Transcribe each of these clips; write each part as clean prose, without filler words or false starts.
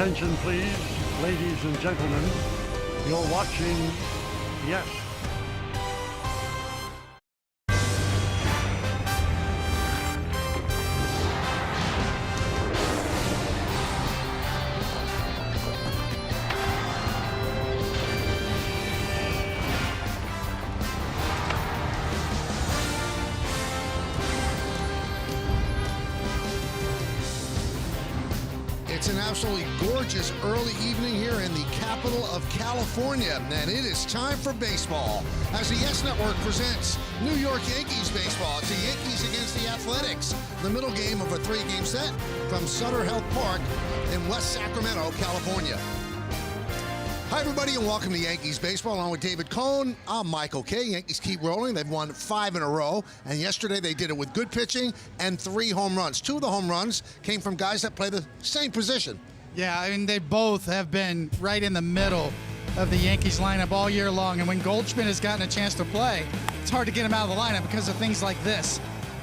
Attention please, ladies and gentlemen. You're watching, yes, It's an absolutely gorgeous early evening here in the capital of California, and it is time for baseball as the Yes Network presents New York Yankees baseball. It's the Yankees against the Athletics, the middle game of a three-game set from Sutter Health Park in West Sacramento, California. Hi, everybody, and welcome to Yankees Baseball. Along with David Cohn, I'm Michael Kay. Yankees keep rolling. They've won 5 in a row, and yesterday they did it with good pitching and 3 home runs. 2 of the home runs came from guys that play the same position. Yeah, I mean, they both have been right in the middle of the Yankees lineup all year long, and when Goldschmidt has gotten a chance to play, it's hard to get him out of the lineup because of things like this.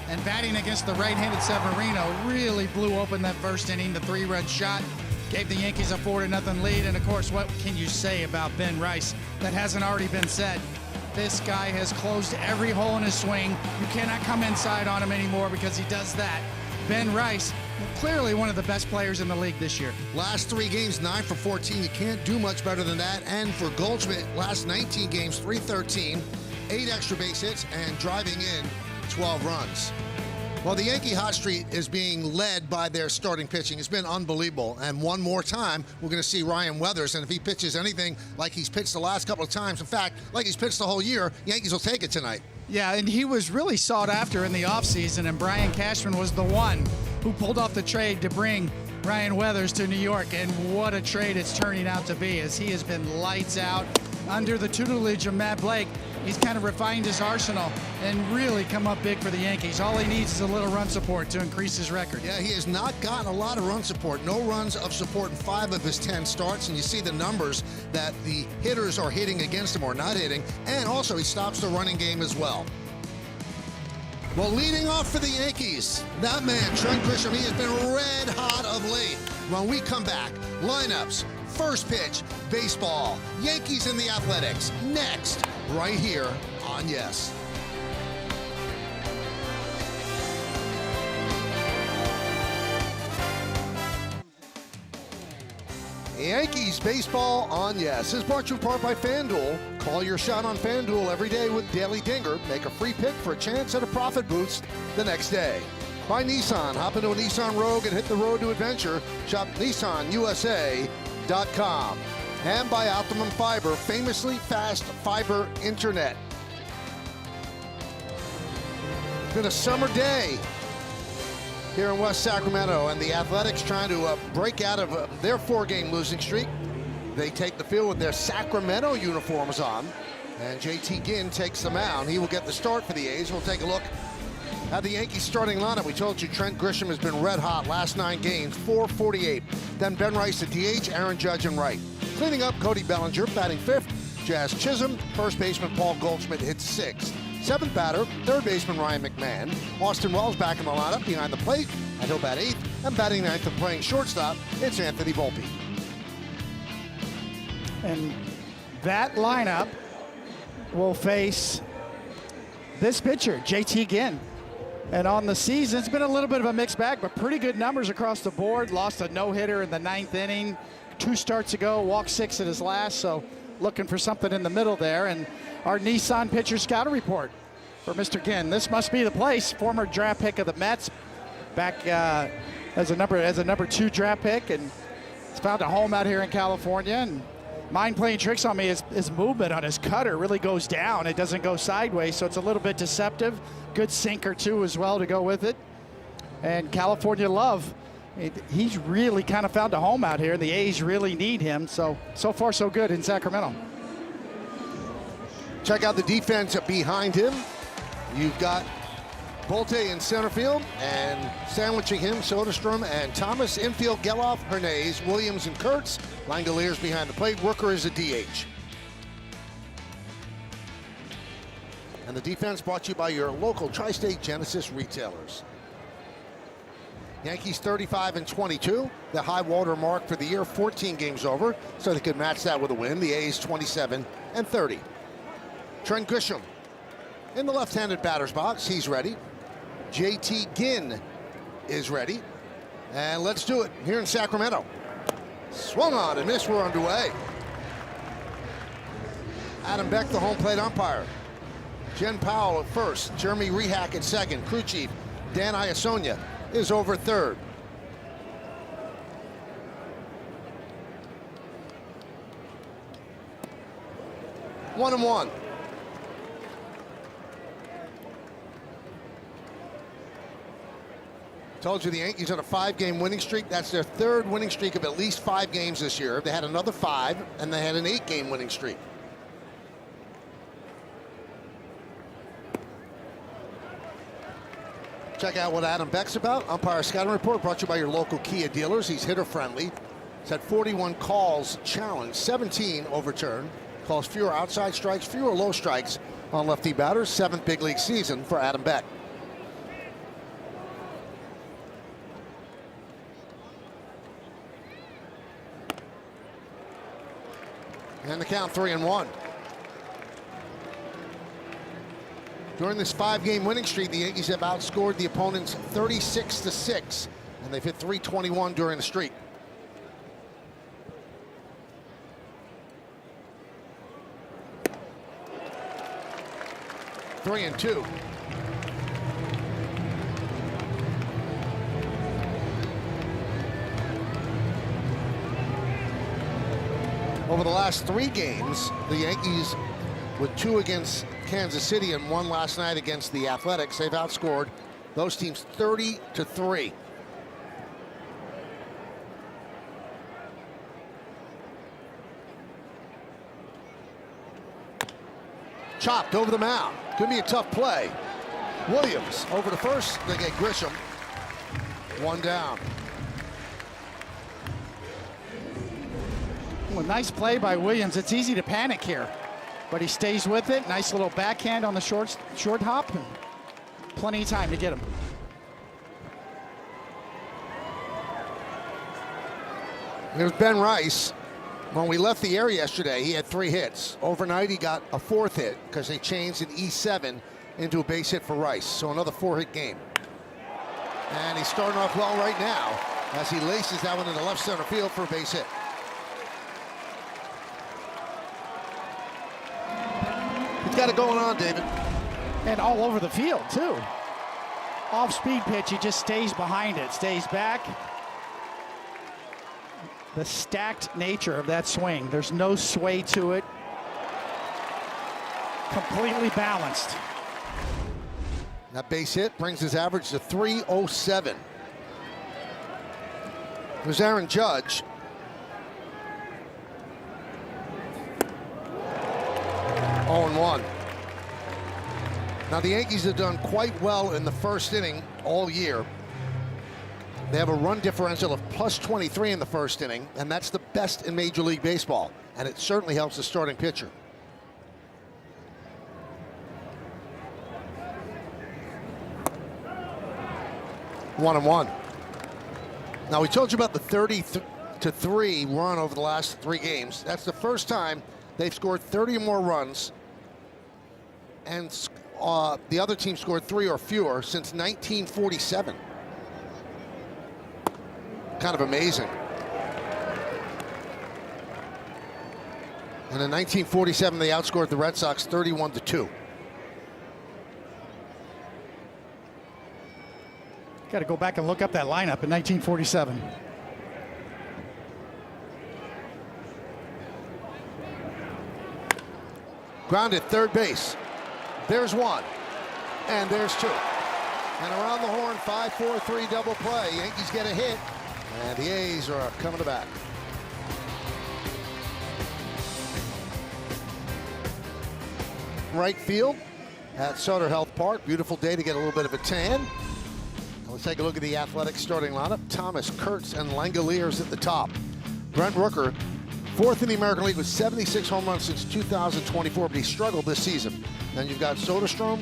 And batting against the right-handed Severino really blew open that first inning, the 3-run shot. Gave the Yankees a 4-0 lead, and of course, what can you say about Ben Rice that hasn't already been said? This guy has closed every hole in his swing. You cannot come inside on him anymore because he does that. Ben Rice, clearly one of the best players in the league this year. Last 3 games, 9 for 14. You can't do much better than that. And for Goldschmidt, last 19 games, 313, 8 extra base hits, and driving in 12 runs. Well, the Yankee hot streak is being led by their starting pitching. It's been unbelievable. And one more time, we're going to see Ryan Weathers. And if he pitches anything like he's pitched the last couple of times, in fact, like he's pitched the whole year, Yankees will take it tonight. Yeah, and he was really sought after in the offseason, and Brian Cashman was the one who pulled off the trade to bring Ryan Weathers to New York. And what a trade it's turning out to be, as he has been lights out under the tutelage of Matt Blake. He's kind of refined his arsenal and really come up big for the Yankees. All he needs is a little run support to increase his record. Yeah, he has not gotten a lot of run support. No runs of support in 5 of his 10 starts, and you see the numbers that the hitters are hitting against him or not hitting, and also he stops the running game as well. Well, leading off for the Yankees, that man, Trent Grisham, he has been red hot of late. When we come back, lineups, first pitch, baseball, Yankees and the Athletics, next, right here on Yes. Yankees baseball on Yes is brought to you in part by FanDuel. Call your shot on FanDuel every day with Daily Dinger. Make a free pick for a chance at a profit boost the next day. By Nissan. Hop into a Nissan Rogue and hit the road to adventure. Shop NissanUSA.com. And by Optimum Fiber, famously fast fiber internet. It's been a summer day here in West Sacramento, and the Athletics trying to break out of their 4-game losing streak. They take the field with their Sacramento uniforms on, and JT Ginn takes the mound. He will get the start for the A's. We'll take a look at the Yankees starting lineup. We told you Trent Grisham has been red hot last 9 games, 448. Then Ben Rice at DH, Aaron Judge and right. Cleaning up, Cody Bellinger batting 5th. Jazz Chisholm, first baseman Paul Goldschmidt hits 6th. 7th batter, 3rd baseman Ryan McMahon. Austin Wells back in the lineup behind the plate, and he'll bat 8th. And batting 9th and playing shortstop, it's Anthony Volpe. And that lineup will face this pitcher, JT Ginn. And on the season, it's been a little bit of a mixed bag, but pretty good numbers across the board. Lost a no-hitter in the 9th inning 2 starts ago, walked 6 at his last, so looking for something in the middle there. And our Nissan pitcher scouting report for Mr. Ginn. This must be the place. Former draft pick of the Mets, back as a number 2 draft pick, and he's found a home out here in California. And mind playing tricks on me. His movement on his cutter really goes down. It doesn't go sideways, so it's a little bit deceptive. Good sinker too as well to go with it. And California love. He's really kind of found a home out here. The A's really need him. So far so good in Sacramento. Check out the defense behind him. You've got Volte in center field, and sandwiching him, Soderstrom and Thomas. Infield, Geloff, Hernandez, Williams, and Kurtz. Langoliers behind the plate. Rooker is a DH. And the defense brought to you by your local Tri-State Genesis retailers. Yankees 35-22, the high water mark for the year, 14 games over, so they could match that with a win. The A's 27-30. Trent Grisham in the left-handed batter's box. He's ready. JT Ginn is ready. And let's do it here in Sacramento. Swung on and missed. We're underway. Adam Beck, the home plate umpire. Jen Powell at first. Jeremy Rehack at second. Crew chief Dan Iasonia is over third. One and one. Told you the Yankees on a 5-game winning streak. That's their third winning streak of at least 5 games this year. They had another 5, and they had an 8-game winning streak. Check out what Adam Beck's about. Umpire Scouting Report brought to you by your local Kia dealers. He's hitter friendly. He's had 41 calls challenged, 17 overturned. Calls fewer outside strikes, fewer low strikes on lefty batters. 7th big league season for Adam Beck. And the count 3-1. During this 5-game winning streak, the Yankees have outscored the opponents 36-6, and they've hit .321 during the streak. Three and two. Over the last 3 games, the Yankees, with 2 against Kansas City and 1 last night against the Athletics, they've outscored those teams 30-3. Chopped over the mound. Could be a tough play. Williams over to first. They get Grisham. 1 down. Well, nice play by Williams. It's easy to panic here, but he stays with it. Nice little backhand on the short hop, and plenty of time to get him. Here's Ben Rice. When we left the area yesterday, he had 3 hits. Overnight, he got a 4th hit because they changed an E7 into a base hit for Rice. So another 4-hit game. And he's starting off well right now as he laces that one into left center field for a base hit. He's got it going on, David. And all over the field, too. Off-speed pitch, he just stays behind it, stays back. The stacked nature of that swing. There's no sway to it. Completely balanced. That base hit brings his average to .307. There's Aaron Judge. Oh, 0-1. Now the Yankees have done quite well in the first inning all year. They have a run differential of +23 in the first inning, and that's the best in Major League Baseball, and it certainly helps the starting pitcher. One and one. Now we told you about the 30-3 run over the last 3 games. That's the first time they've scored 30 or more runs, and the other team scored 3 or fewer since 1947. Kind of amazing. And in 1947, they outscored the Red Sox 31-2. Got to go back and look up that lineup in 1947. Grounded third base. There's 1, and there's 2. And around the horn, 5-4-3 double play. Yankees get a hit, and the A's are coming to bat. Right field at Sutter Health Park. Beautiful day to get a little bit of a tan. Let's take a look at the Athletics starting lineup. Thomas, Kurtz, and Langoliers at the top. Brent Rooker, 4th in the American League with 76 home runs since 2024, but he struggled this season. Then you've got Soderstrom,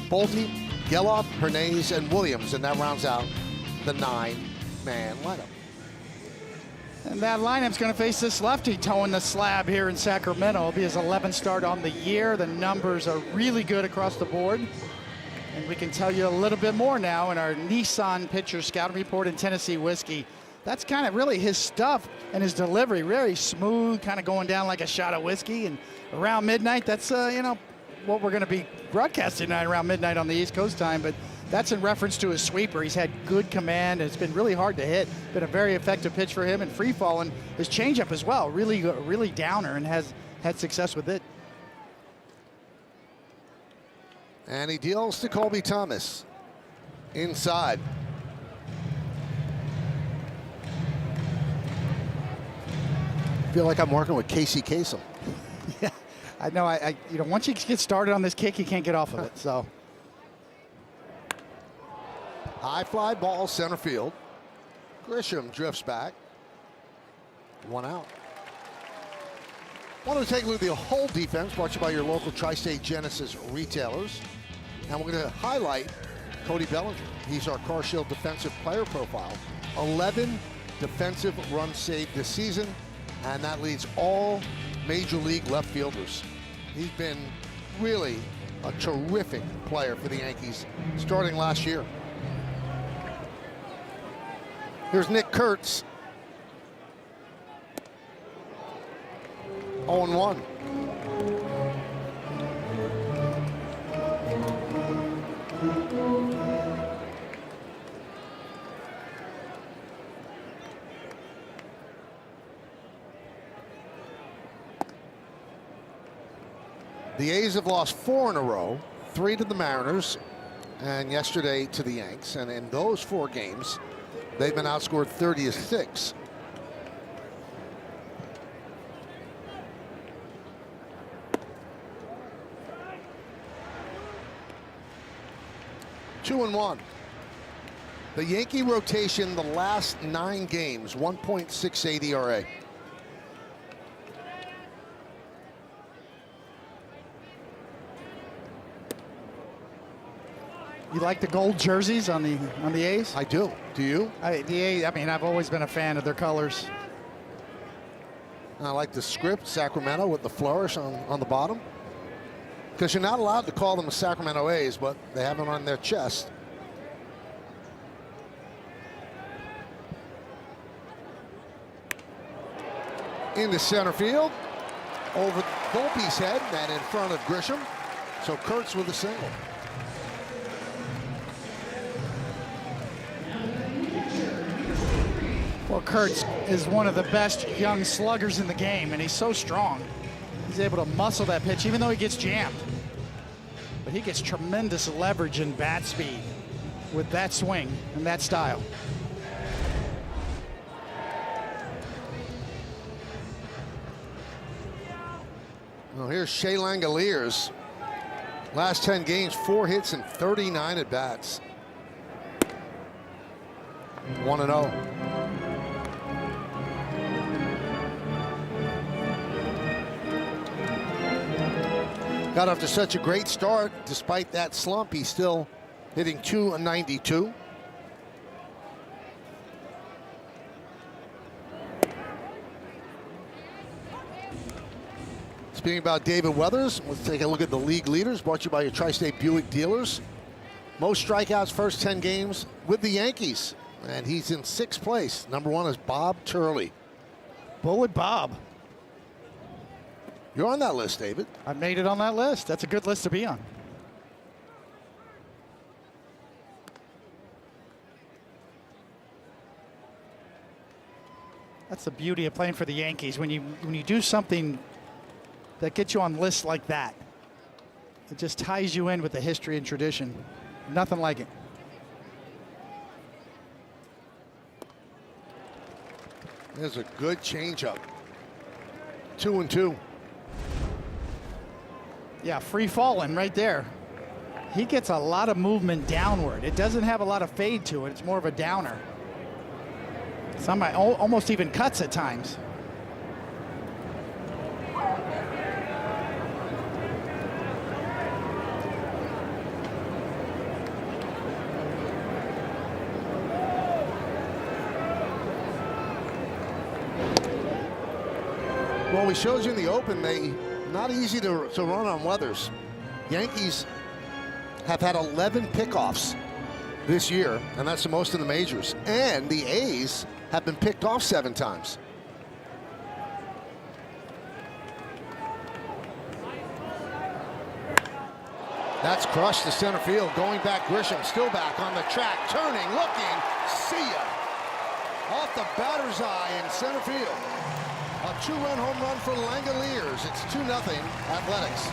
Bolte, Geloff, Hernandez, and Williams, and that rounds out the 9 man lineup. And that lineup's going to face this lefty towing the slab here in Sacramento. It'll be his 11th start on the year. The numbers are really good across the board. And we can tell you a little bit more now in our Nissan pitcher scouting report in Tennessee Whiskey. That's kind of really his stuff and his delivery. Very smooth, kind of going down like a shot of whiskey. And around midnight, that's, what we're going to be broadcasting tonight around midnight on the East Coast time. But that's in reference to his sweeper. He's had good command. It's been really hard to hit. Been a very effective pitch for him, and free falling. His changeup as well, really downer, and has had success with it. And he deals to Colby Thomas inside. I feel like I'm working with Casey Kasem. Yeah, I know. Once you get started on this kick, you can't get off of it. So. High fly ball, center field. Grisham drifts back. 1 out. Want to take a look at the whole defense, brought to you by your local Tri-State Genesis retailers. And we're going to highlight Cody Bellinger. He's our Car Shield defensive player profile. 11 defensive runs saved this season, and that leads all major league left fielders. He's been really a terrific player for the Yankees starting last year. Here's Nick Kurtz. 0-1. The A's have lost 4 in a row, 3 to the Mariners, and yesterday to the Yanks. And in those 4 games, they've been outscored 30-6. Two and 1. The Yankee rotation the last 9 games, 1.68 ERA. You like the gold jerseys on the A's? I do. Do you? The A's. I mean, I've always been a fan of their colors. I like the script, Sacramento, with the flourish on the bottom. Because you're not allowed to call them the Sacramento A's, but they have them on their chest. Into center field, over Volpe's head and in front of Grisham. So Kurtz with a single. Well, Kurtz is one of the best young sluggers in the game, and he's so strong. He's able to muscle that pitch, even though he gets jammed. But he gets tremendous leverage and bat speed with that swing and that style. Well, here's Shea Langoliers. Last 10 games, 4 hits and 39 at bats. 1-0. Got off to such a great start. Despite that slump, he's still hitting .292. Speaking about David Weathers, let's take a look at the league leaders, brought to you by your Tri-State Buick dealers. Most strikeouts first 10 games with the Yankees, and he's in 6th place. Number 1 is Bob Turley. Bullet Bob. You're on that list, David. I made it on that list. That's a good list to be on. That's the beauty of playing for the Yankees. When you do something that gets you on lists like that, it just ties you in with the history and tradition. Nothing like it. There's a good changeup. 2-2. Yeah, free falling right there. He gets a lot of movement downward. It doesn't have a lot of fade to it. It's more of a downer. Some almost even cuts at times. Well, we showed you in the open, not easy to run on Weathers. Yankees have had 11 pickoffs this year, and that's the most in the majors. And the A's have been picked off 7 times. That's crushed to center field. Going back, Grisham still back on the track, turning, looking, see ya. Off the batter's eye in center field. A 2-run home run for Langoliers. It's 2-0 Athletics.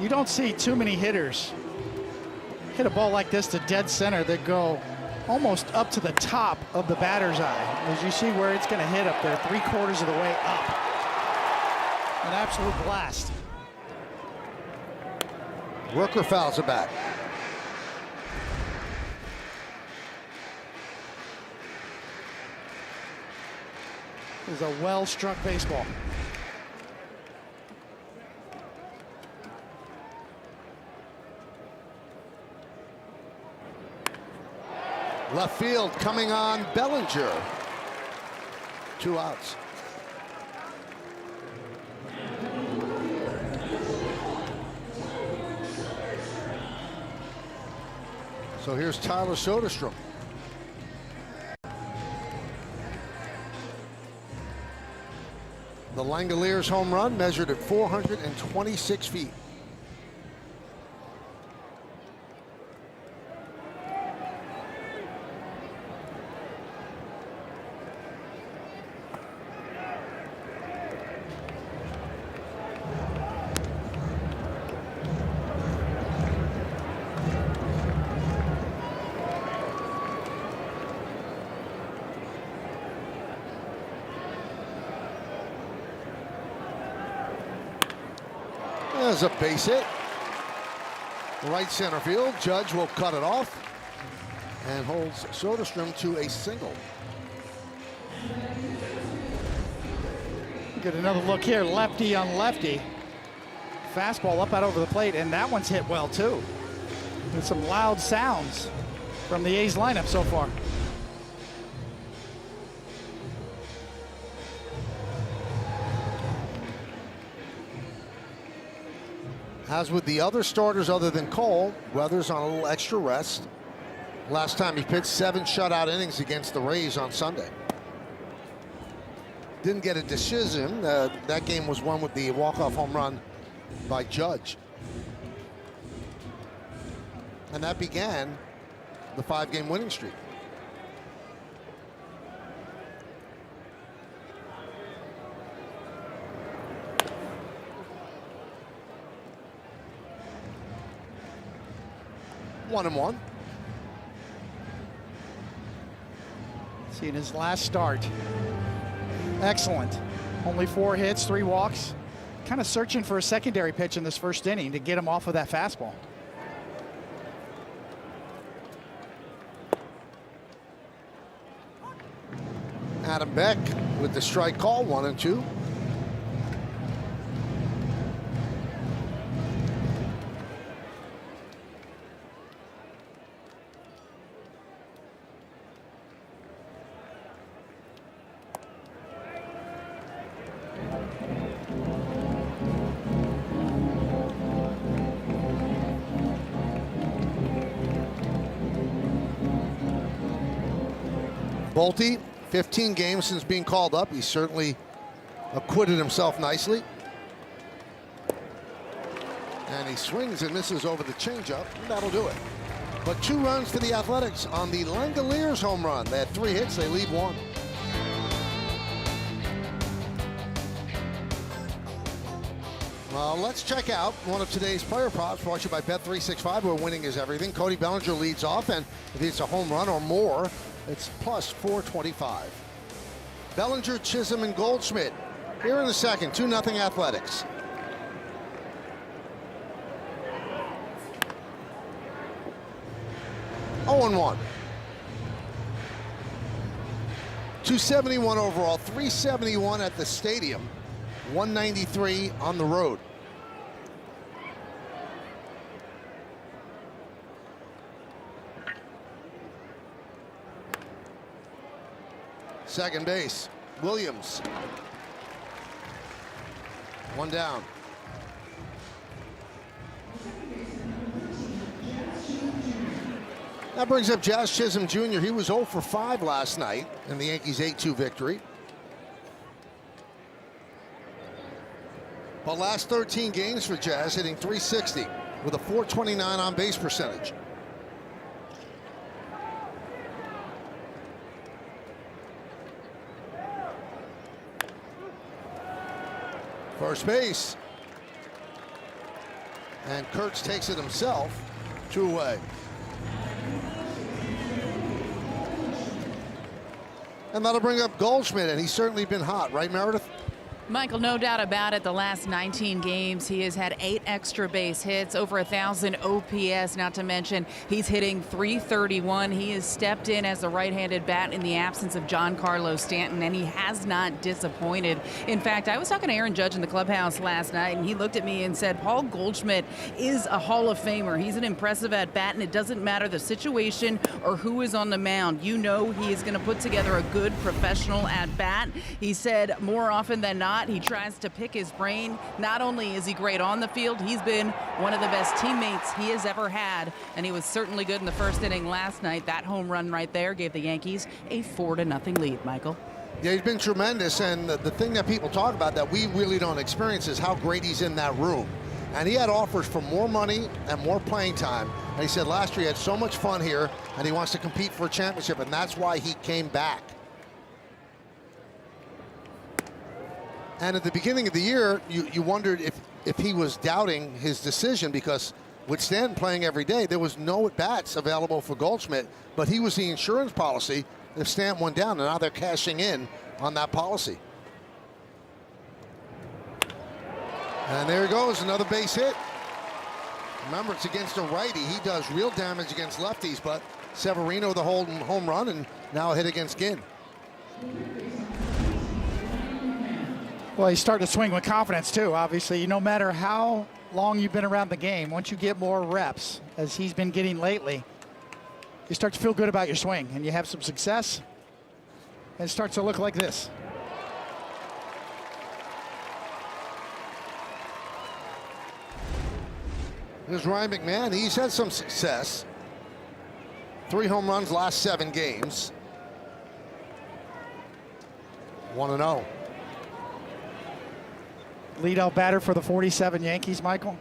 You don't see too many hitters hit a ball like this to dead center that go almost up to the top of the batter's eye. As you see where it's going to hit up there, 3/4 of the way up. An absolute blast. Rooker fouls it back. It was a well-struck baseball. Left field coming on Bellinger. 2 outs. So here's Tyler Soderstrom. The Langoliers home run measured at 426 feet. There's a base hit. Right center field. Judge will cut it off and holds Soderstrom to a single. Get another look here, lefty on lefty. Fastball up out over the plate, and that one's hit well too. With some loud sounds from the A's lineup so far. As with the other starters other than Cole, Weathers on a little extra rest. Last time he pitched 7 shutout innings against the Rays on Sunday. Didn't get a decision. That game was won with the walk-off home run by Judge. And that began the 5-game winning streak. One and one. See, in his last start, excellent. Only 4 hits, 3 walks. Kind of searching for a secondary pitch in this first inning to get him off of that fastball. Adam Beck with the strike call, 1-2. Bolte, 15 games since being called up. He certainly acquitted himself nicely. And he swings and misses over the changeup. That'll do it. But 2 runs for the Athletics on the Langoliers home run. They had 3 hits. They lead 1. Well, let's check out one of today's player props brought to you by Bet365, where winning is everything. Cody Bellinger leads off, and if it's a home run or more, it's plus 425. Bellinger, Chisholm, and Goldschmidt here in the second. 2-0 Athletics. Oh, 0-1. 271 overall, 371 at the stadium, 193 on the road. Second base, Williams. One down. That brings up Jazz Chisholm Jr. He was 0 for 5 last night in the Yankees' 8-2 victory. But last 13 games for Jazz, hitting .360 with a .429 on base percentage. First base. And Kurtz takes it himself. 2 away. And that'll bring up Goldschmidt, and he's certainly been hot, right, Meredith? Michael, no doubt about it. The last 19 games, he has had 8 extra base hits, over 1,000 OPS, not to mention he's hitting .331. He has stepped in as a right-handed bat in the absence of Giancarlo Stanton, and he has not disappointed. In fact, I was talking to Aaron Judge in the clubhouse last night, and he looked at me and said, Paul Goldschmidt is a Hall of Famer. He's an impressive at-bat, and it doesn't matter the situation or who is on the mound. You know he is going to put together a good professional at-bat. He said more often than not, he tries to pick his brain. Not only is he great on the field, he's been one of the best teammates he has ever had, and he was certainly good in the first inning last night. That home run right there gave the Yankees a 4-0 lead, Michael. Yeah, he's been tremendous, and the thing that people talk about that we really don't experience is how great he's in that room. And he had offers for more money and more playing time. And he said last year he had so much fun here, and he wants to compete for a championship, and that's why he came back. And at the beginning of the year, you wondered if he was doubting his decision, because with Stanton playing every day, there was no at-bats available for Goldschmidt, but he was the insurance policy if Stanton went down, and now they're cashing in on that policy. And there he goes, another base hit. Remember, it's against a righty. He does real damage against lefties, but Severino the home run, and now a hit against Ginn. Well, he's starting to swing with confidence, too, obviously. No matter how long you've been around the game, once you get more reps, as he's been getting lately, you start to feel good about your swing, and you have some success, and it starts to look like this. There's Ryan McMahon. He's had some success. 3 home runs last 7 games. 1-0. Leadoff batter for the 47 Yankees, Michael.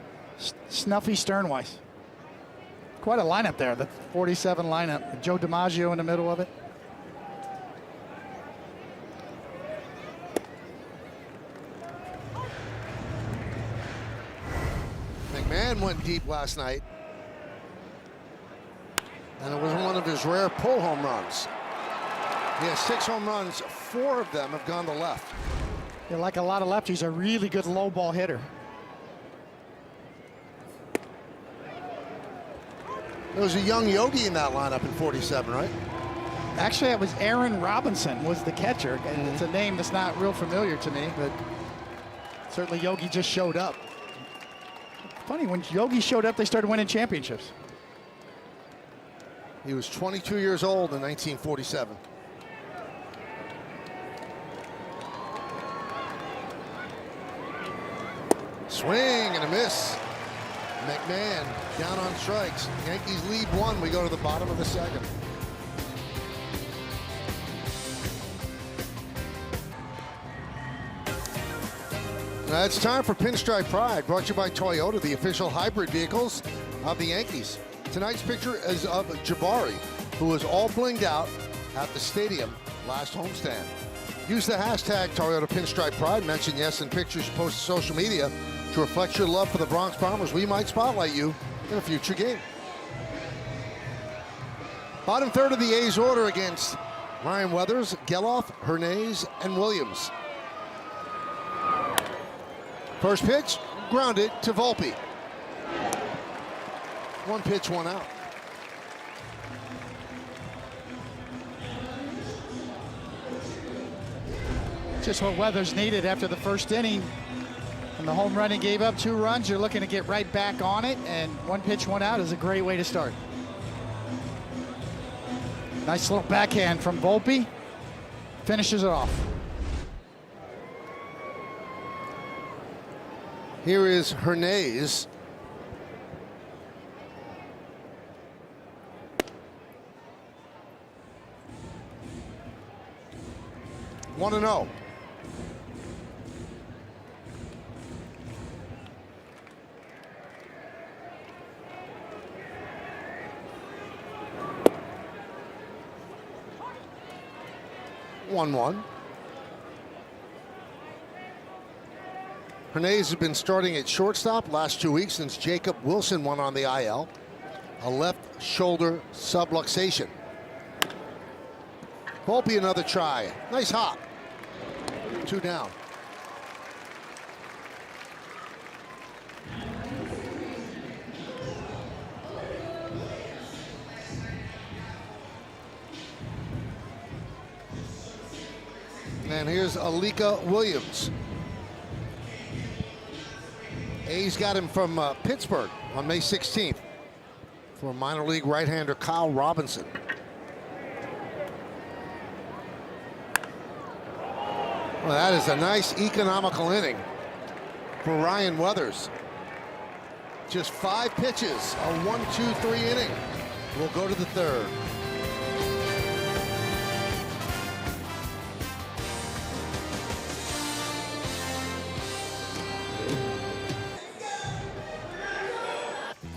Snuffy Sternweiss. Quite a lineup there, the 47 lineup. Joe DiMaggio in the middle of it. McMahon went deep last night, and it was one of his rare pull home runs. He has 6 home runs, 4 of them have gone to left. Yeah, like a lot of lefties, a really good low ball hitter. There was a young Yogi in that lineup in 47, right? Actually, it was Aaron Robinson was the catcher, and it's a name that's not real familiar to me, but certainly Yogi just showed up. Funny, when Yogi showed up, they started winning championships. He was 22 years old in 1947. Swing and a miss. McMahon down on strikes. Yankees lead 1. We go to the bottom of the 2nd. Now it's time for Pinstripe Pride, brought to you by Toyota, the official hybrid vehicles of the Yankees. Tonight's picture is of Jabari, who was all blinged out at the stadium last homestand. Use the hashtag Toyota Pinstripe Pride, mention yes in pictures you post to social media to reflect your love for the Bronx Bombers. We might spotlight you in a future game. Bottom third of the A's order against Ryan Weathers, Geloff, Hernandez, and Williams. First pitch, grounded to Volpe. 1 pitch, 1 out. Just what Weathers needed after the first inning. And the home run, he gave up 2 runs. You're looking to get right back on it, and 1 pitch, 1 out is a great way to start. Nice little backhand from Volpe. Finishes it off. Here is Hernandez. One and 0. One. Hernandez has been starting at shortstop last 2 weeks since Jacob Wilson went on the IL. A left shoulder subluxation. Volpe another try. Nice hop. 2 down. And here's Alika Williams. A's got him from Pittsburgh on May 16th for minor league right-hander Kyle Robinson. Well, that is a nice economical inning for Ryan Weathers. Just 5 pitches, a 1-2-3 inning. We'll go to the 3rd.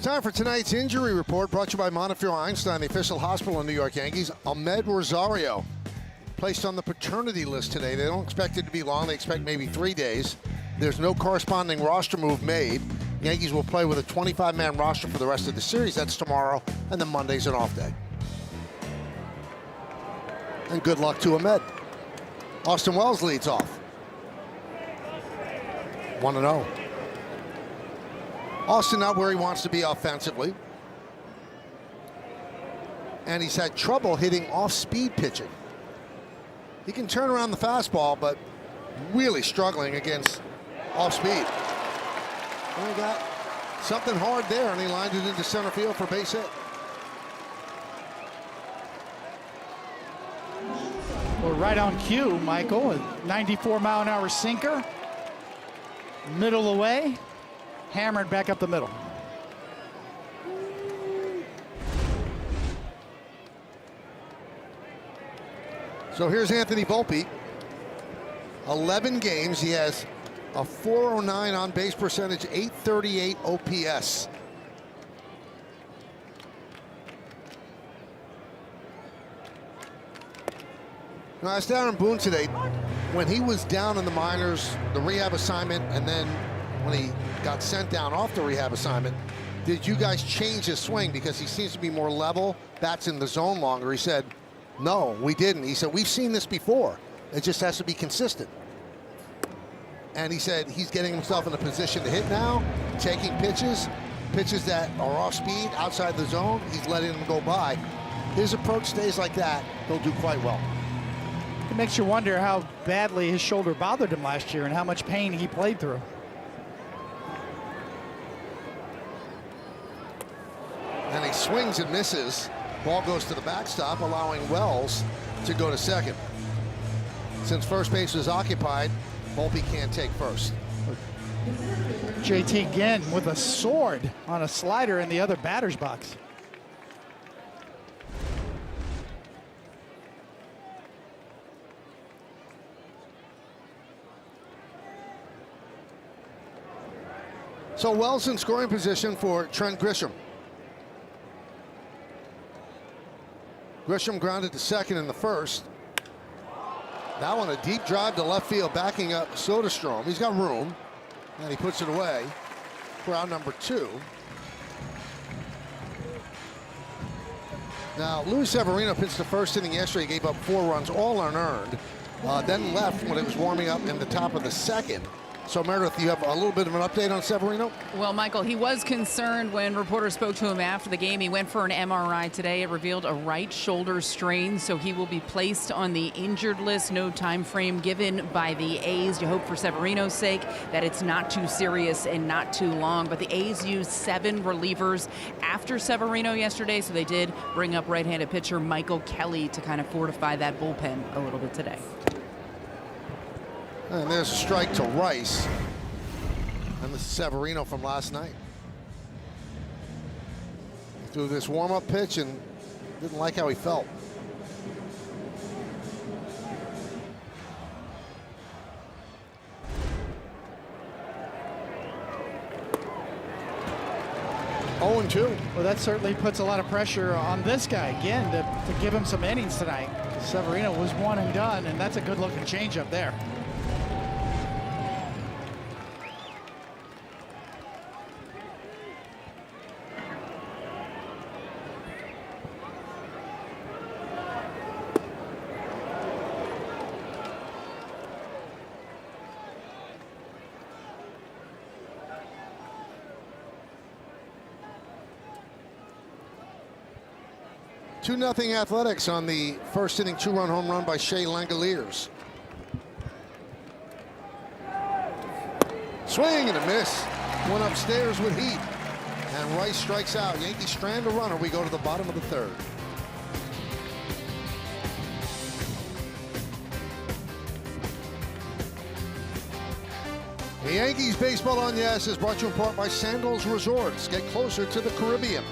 Time for tonight's injury report, brought to you by Montefiore Einstein, the official hospital of New York Yankees. Ahmed Rosario placed on the paternity list today. They don't expect it to be long. They expect maybe 3 days. There's no corresponding roster move made. Yankees will play with a 25-man roster for the rest of the series. That's tomorrow, and then Monday's an off day. And good luck to Ahmed. Austin Wells leads off. 1-0. Austin not where he wants to be offensively. And he's had trouble hitting off-speed pitching. He can turn around the fastball, but really struggling against off-speed. And he got something hard there, and he lined it into center field for base hit. Well, right on cue, Michael. A 94-mile-an-hour sinker. Middle away. Hammered back up the middle. So here's Anthony Volpe. 11 games. He has a 409 on base percentage, 838 OPS. Now, I was down in Boone today. When he was down in the minors, the rehab assignment, and then when he got sent down off the rehab assignment, did you guys change his swing? Because he seems to be more level, bats in the zone longer. He said, no, we didn't. He said, we've seen this before. It just has to be consistent. And he said he's getting himself in a position to hit now, taking pitches that are off speed, outside the zone. He's letting them go by. His approach stays like that, he'll do quite well. It makes you wonder how badly his shoulder bothered him last year and how much pain he played through. And he swings and misses. Ball goes to the backstop, allowing Wells to go to second. Since first base was occupied, Volpe can't take first. JT Ginn with a sword on a slider in the other batter's box. So Wells in scoring position for Trent Grisham. Grisham grounded to second in the first. That one a deep drive to left field, backing up Soderstrom. He's got room, and he puts it away for out number 2. Now, Luis Severino pitched the first inning yesterday. He gave up 4 runs, all unearned. Then left when it was warming up in the top of the second. So, Meredith, you have a little bit of an update on Severino? Well, Michael, he was concerned when reporters spoke to him after the game. He went for an MRI today. It revealed a right shoulder strain, so he will be placed on the injured list. No time frame given by the A's. You hope for Severino's sake that it's not too serious and not too long. But the A's used 7 relievers after Severino yesterday, so they did bring up right-handed pitcher Michael Kelly to kind of fortify that bullpen a little bit today. And there's a strike to Rice. And this is Severino from last night. He threw this warm-up pitch and didn't like how he felt. Oh, and 2. Well, that certainly puts a lot of pressure on this guy again to give him some innings tonight. Severino was one and done, and that's a good-looking changeup there. Two 2-0 Athletics on the first inning 2-run home run by Shea Langoliers. Swing and a miss. One upstairs with heat. And Rice strikes out. Yankees strand a runner. We go to the bottom of the 3rd. The Yankees Baseball on Yes is brought to you in part by Sandals Resorts. Get closer to the Caribbean.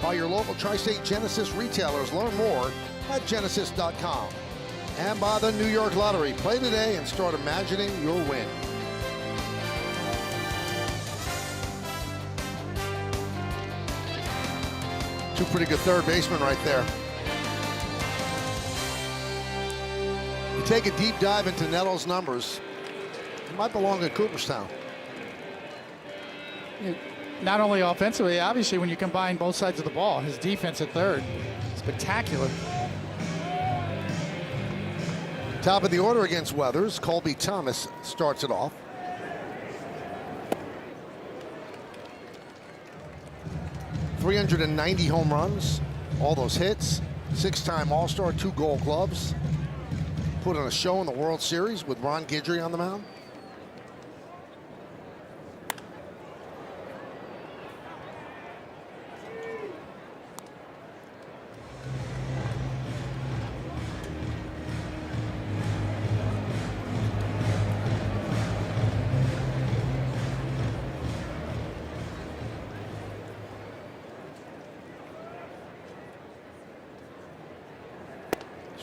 By your local Tri-State Genesis retailers. Learn more at genesis.com. And by the New York Lottery. Play today and start imagining your win. Two pretty good third basemen right there. You take a deep dive into Nettles' numbers. He might belong in Cooperstown. Not only offensively, obviously when you combine both sides of the ball, his defense at third, spectacular. Top of the order against Weathers. Colby Thomas starts it off. .390 home runs, all those hits, 6-time All-Star, 2 Gold Gloves. Put on a show in the World Series with Ron Guidry on the mound.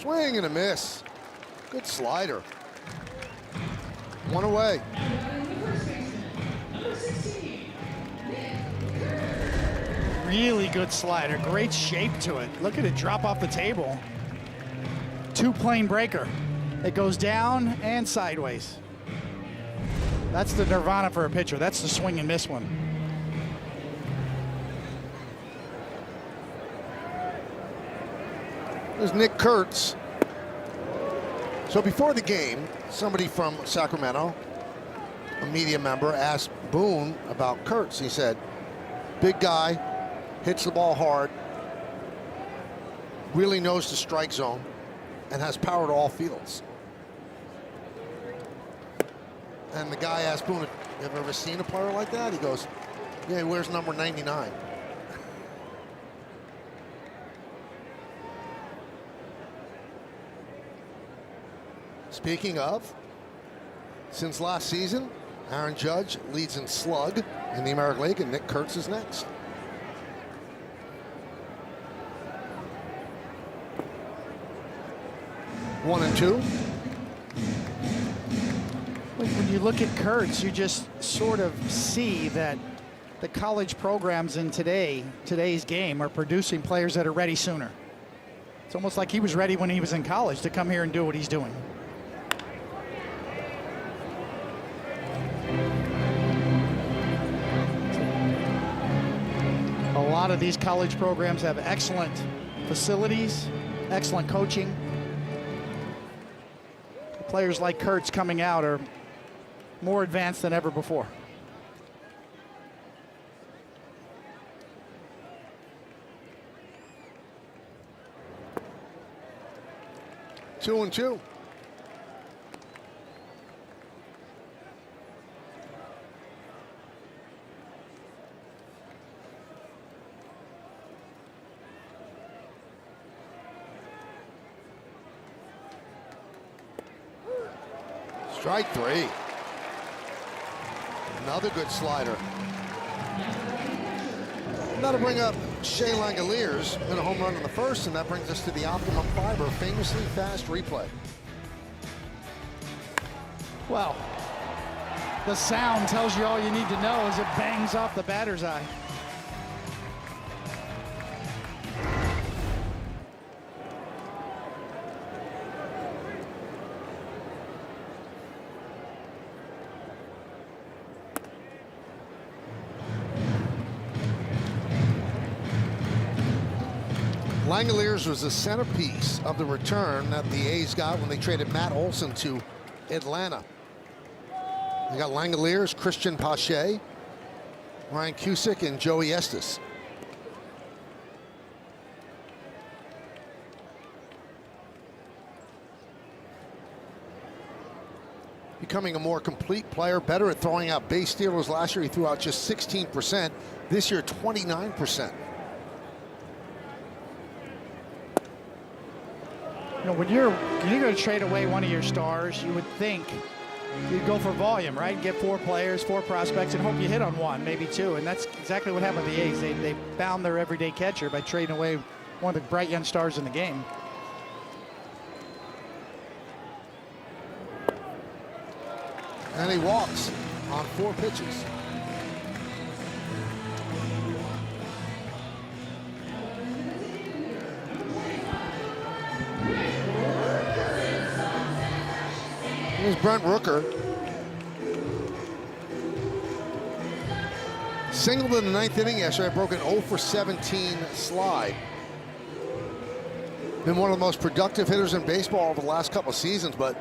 Swing and a miss. Good slider. One away. Really good slider, great shape to it. Look at it drop off the table. 2-plane breaker. It goes down and sideways. That's the nirvana for a pitcher. That's the swing and miss one. There's Nick Kurtz. So before the game, somebody from Sacramento, a media member, asked Boone about Kurtz. He said, big guy, hits the ball hard, really knows the strike zone, and has power to all fields. And the guy asked Boone, have you ever seen a player like that? He goes, yeah, he wears number 99. Speaking of, since last season, Aaron Judge leads in slug in the American League, and Nick Kurtz is next. One and two. When you look at Kurtz, you just sort of see that the college programs in today's game are producing players that are ready sooner. It's almost like he was ready when he was in college to come here and do what he's doing. A lot of these college programs have excellent facilities, excellent coaching. Players like Kurtz coming out are more advanced than ever before. Two and two. Strike three. Another good slider. That'll bring up Shea Langoliers in a home run in the first, and that brings us to the Optimum Fiber famously fast replay. Well, the sound tells you all you need to know as it bangs off the batter's eye. Langoliers was the centerpiece of the return that the A's got when they traded Matt Olson to Atlanta. They got Langoliers, Christian Pache, Ryan Cusick, and Joey Estes. Becoming a more complete player, better at throwing out base stealers. Last year he threw out just 16%. This year 29%. You know, when you're going to trade away one of your stars, you would think you'd go for volume, right? Get 4 players, 4 prospects, and hope you hit on 1, maybe 2. And that's exactly what happened to the A's. They found their everyday catcher by trading away one of the bright young stars in the game. And he walks on 4 pitches. Here's Brent Rooker. Singled in the 9th inning yesterday, broke an 0 for 17 slide. Been one of the most productive hitters in baseball over the last couple of seasons, but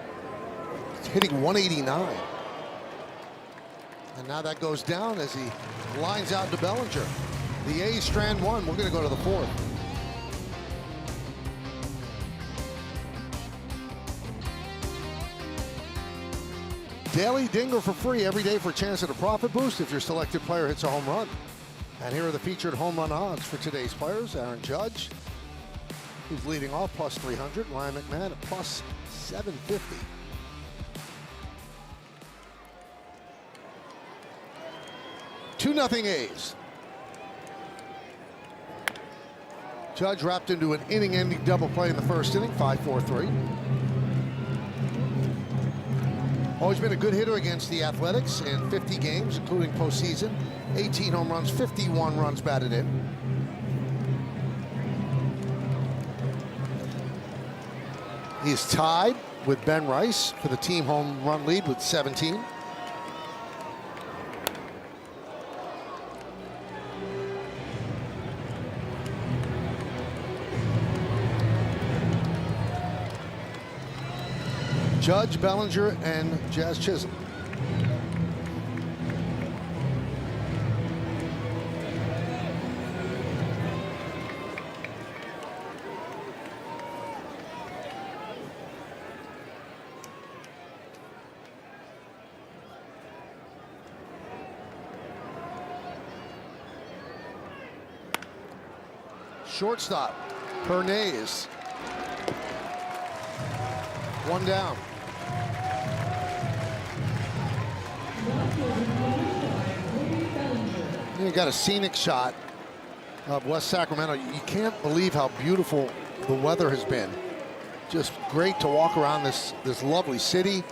hitting 189. And now that goes down as he lines out to Bellinger. The A's strand 1. We're going to go to the 4th. Daily Dinger for free every day for a chance at a profit boost if your selected player hits a home run. And here are the featured home run odds for today's players. Aaron Judge, who's leading off, plus 300. Ryan McMahon at plus 750. Two 2-0 A's. Judge wrapped into an inning-ending double play in the first inning, 5-4-3. Always been a good hitter against the Athletics in 50 games, including postseason. 18 home runs, 51 runs batted in. He's tied with Ben Rice for the team home run lead with 17. Judge, Bellinger, and Jazz Chisholm. Shortstop, Pernays. One down. You got a scenic shot of West Sacramento. You can't believe how beautiful the weather has been. Just great to walk around this lovely city.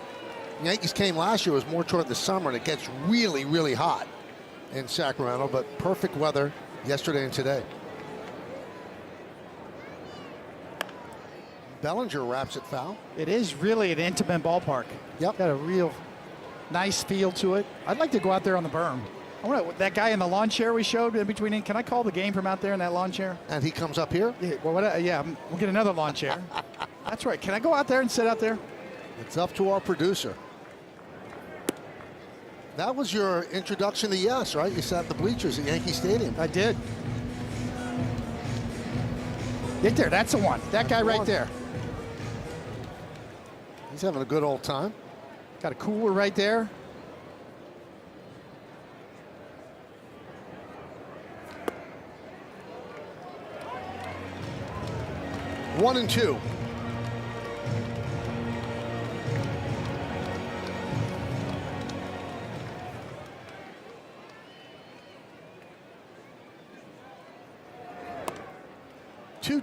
Yankees came last year, it was more toward the summer, and it gets really, really hot in Sacramento, but perfect weather yesterday and today. Bellinger wraps it foul. It is really an intimate ballpark. Yep. Got a real nice feel to it. I'd like to go out there on the berm. I want that guy in the lawn chair we showed in between. Can I call the game from out there in that lawn chair? And he comes up here? Yeah, well, yeah, we'll get another lawn chair. That's right. Can I go out there and sit out there? It's up to our producer. That was your introduction to Yes, right? You sat at the bleachers at Yankee Stadium. I did. Get there, that's the one. That guy right there. He's having a good old time. Got a cooler right there. One and two.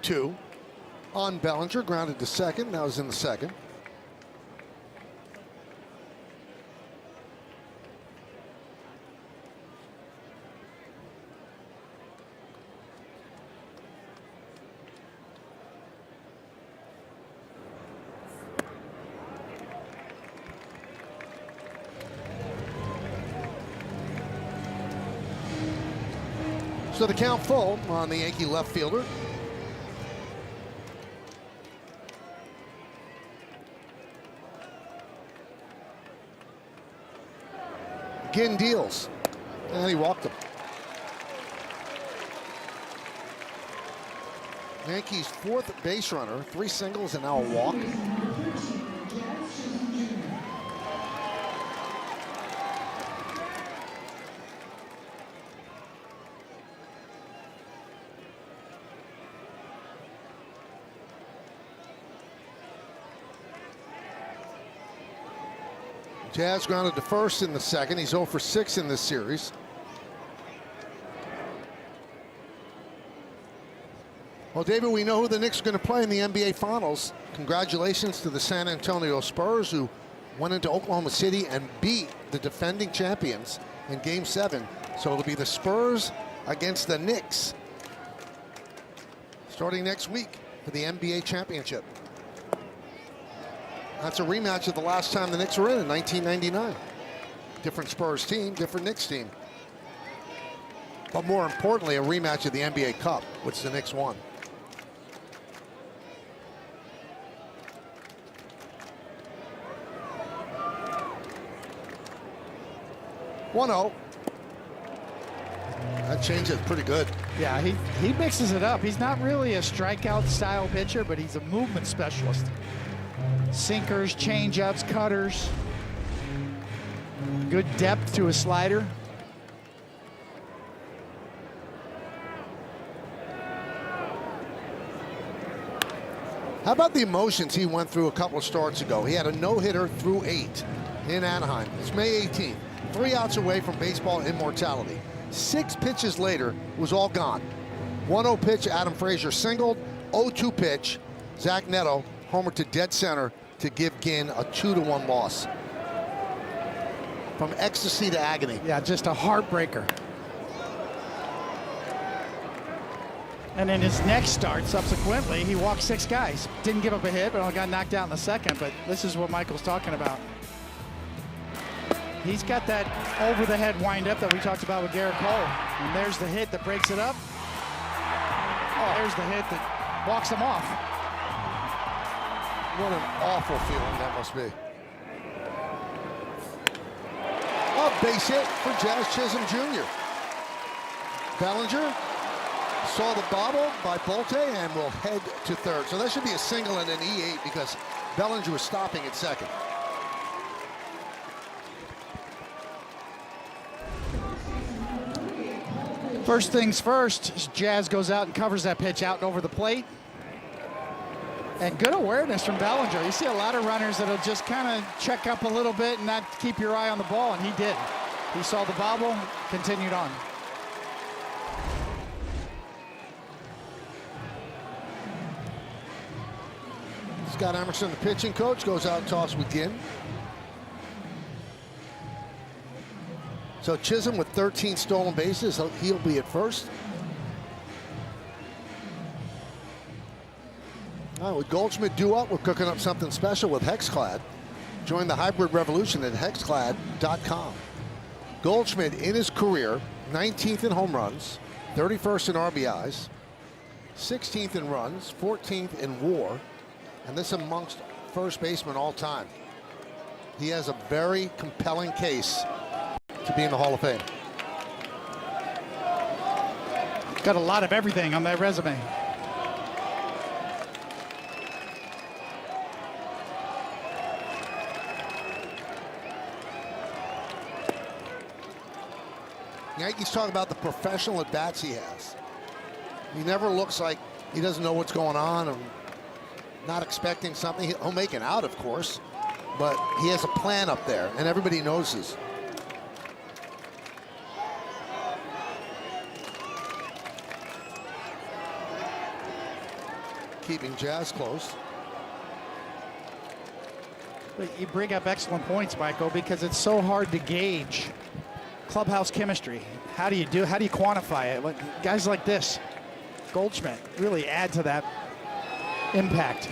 Two on Bellinger, grounded to second. Now he's in the second. So the count full on the Yankee left fielder. Ginn deals, and he walked him. Yankees' fourth base runner, 3 singles and now a walk. Jazz grounded to first in the second. He's 0 for 6 in this series. Well, David, we know who the Knicks are going to play in the NBA Finals. Congratulations to the San Antonio Spurs, who went into Oklahoma City and beat the defending champions in Game 7. So it'll be the Spurs against the Knicks starting next week for the NBA championship. That's a rematch of the last time the Knicks were in 1999. Different Spurs team, different Knicks team. But more importantly, a rematch of the NBA Cup, which the Knicks won. (1-0). That changes pretty good. Yeah, he mixes it up. He's not really a strikeout style pitcher, but he's a movement specialist. Sinkers, changeups, cutters. Good depth to his slider. How about the emotions he went through a couple of starts ago? He had a no-hitter through 8 in Anaheim. It's May 18th. 3 outs away from baseball immortality. 6 pitches later, it was all gone. 1-0 pitch, Adam Frazier singled. 0-2 pitch, Zach Neto homered to dead center to give Ginn a 2-1 loss. From ecstasy to agony. Yeah, just a heartbreaker. And in his next start, subsequently, he walked 6 guys. Didn't give up a hit, but only got knocked out in the second. But this is what Michael's talking about. He's got that over-the-head wind-up that we talked about with Garrett Cole. And there's the hit that breaks it up. Oh, there's the hit that walks him off. What an awful feeling that must be. A base hit for Jazz Chisholm Jr. Bellinger saw the bobble by Bolte and will head to third. So that should be a single and an E8 because Bellinger was stopping at second. First things first, Jazz goes out and covers that pitch out and over the plate. And good awareness from Bellinger. You see a lot of runners that'll just kind of check up a little bit and not keep your eye on the ball, and he did. He saw the bobble, continued on. Scott Emerson, the pitching coach, goes out and toss with Ginn. So Chisholm with 13 stolen bases, he'll be at first. All right, with Goldschmidt due up, we're cooking up something special with Hexclad. Join the hybrid revolution at hexclad.com. Goldschmidt in his career, 19th in home runs, 31st in RBIs, 16th in runs, 14th in WAR, and this amongst first basemen all time. He has a very compelling case to be in the Hall of Fame. Got a lot of everything on that resume. Yankees talk about the professional at-bats he has. He never looks like he doesn't know what's going on and not expecting something. He'll make an out, of course, but he has a plan up there, and everybody knows this. Keeping Jazz close. But you bring up excellent points, Michael, because it's so hard to gauge clubhouse chemistry. How do you quantify it? Guys like this, Goldschmidt, really add to that impact.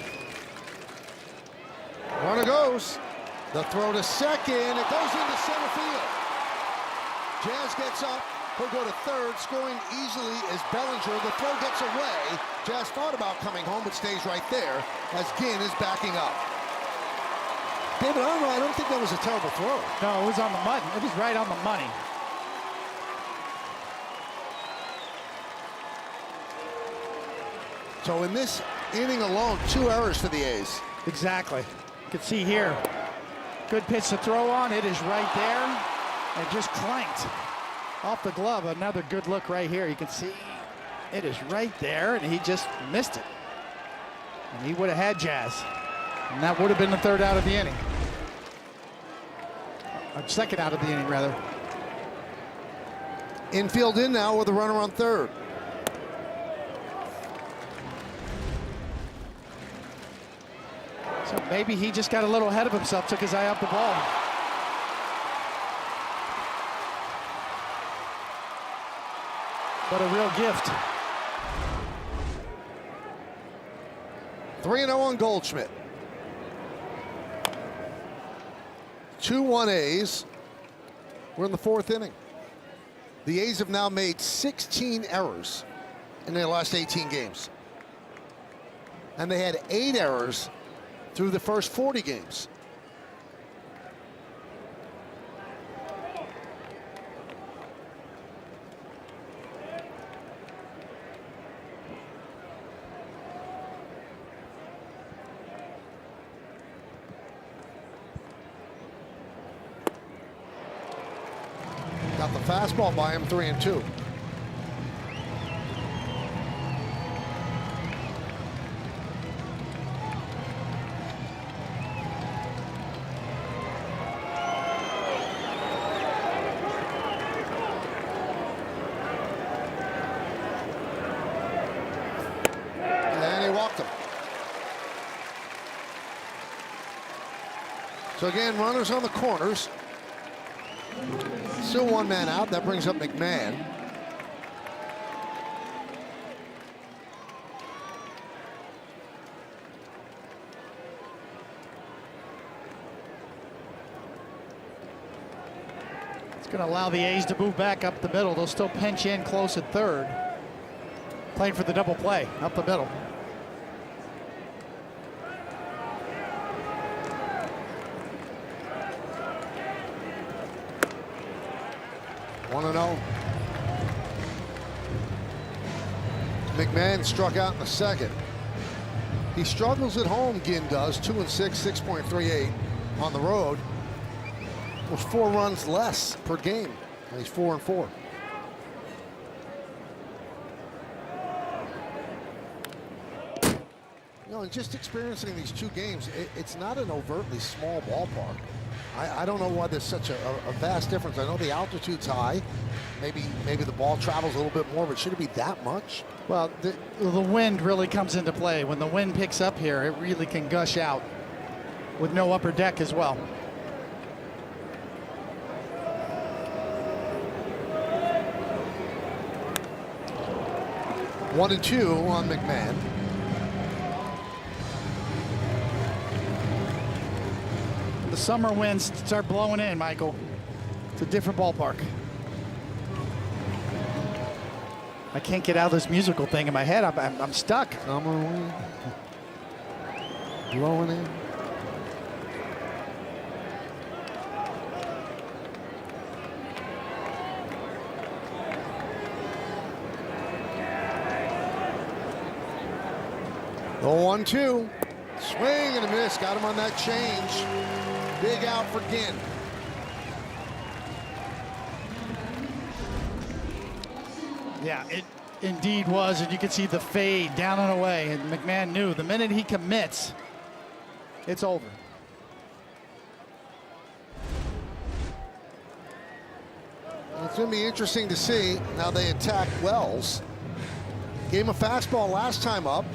Runner goes. The throw to second. It goes into center field. Jazz gets up. He'll go to third, scoring easily as Bellinger. The throw gets away. Jazz thought about coming home, but stays right there as Ginn is backing up. David, I don't think that was a terrible throw. No, it was on the money. It was right on the money. So in this inning alone, 2 errors for the A's. Exactly. You can see here, good pitch to throw on. It is right there and just clanked off the glove. Another good look right here. You can see it is right there, and he just missed it. And he would have had Jazz. And that would have been the third out of the inning. Or second out of the inning, rather. Infield in now with a runner on third. So maybe he just got a little ahead of himself, took his eye off the ball. But a real gift. 3-0 on Goldschmidt. 2-1 A's. We're in the 4th inning. The A's have now made 16 errors in their last 18 games. And they had 8 errors through the first 40 games. Got the fastball by him, 3-2. And he walked him. So again, runners on the corners. Still 1 man out. That brings up McMahon. It's going to allow the A's to move back up the middle. They'll still pinch in close at third. Playing for the double play up the middle. One and 0. McMahon struck out in the second. He struggles at home, Ginn does. 2-6, 6.38 on the road. Was 4 runs less per game. And he's 4-4. You know, and just experiencing these 2 games, it's not an overtly small ballpark. I don't know why there's such a vast difference. I know the altitude's high. Maybe the ball travels a little bit more, but should it be that much? Well, the wind really comes into play. When the wind picks up here, it really can gush out with no upper deck as well. One and 2 on McMahon. The summer winds start blowing in, Michael. It's a different ballpark. I can't get out of this musical thing in my head. I'm stuck. Summer wind blowing in. 1-2. Swing and a miss. Got him on that change. Big out for Ginn. Yeah, it indeed was, and you could see the fade down and away, and McMahon knew the minute he commits, it's over. It's going to be interesting to see how they attack Wells. Gave him a fastball last time up,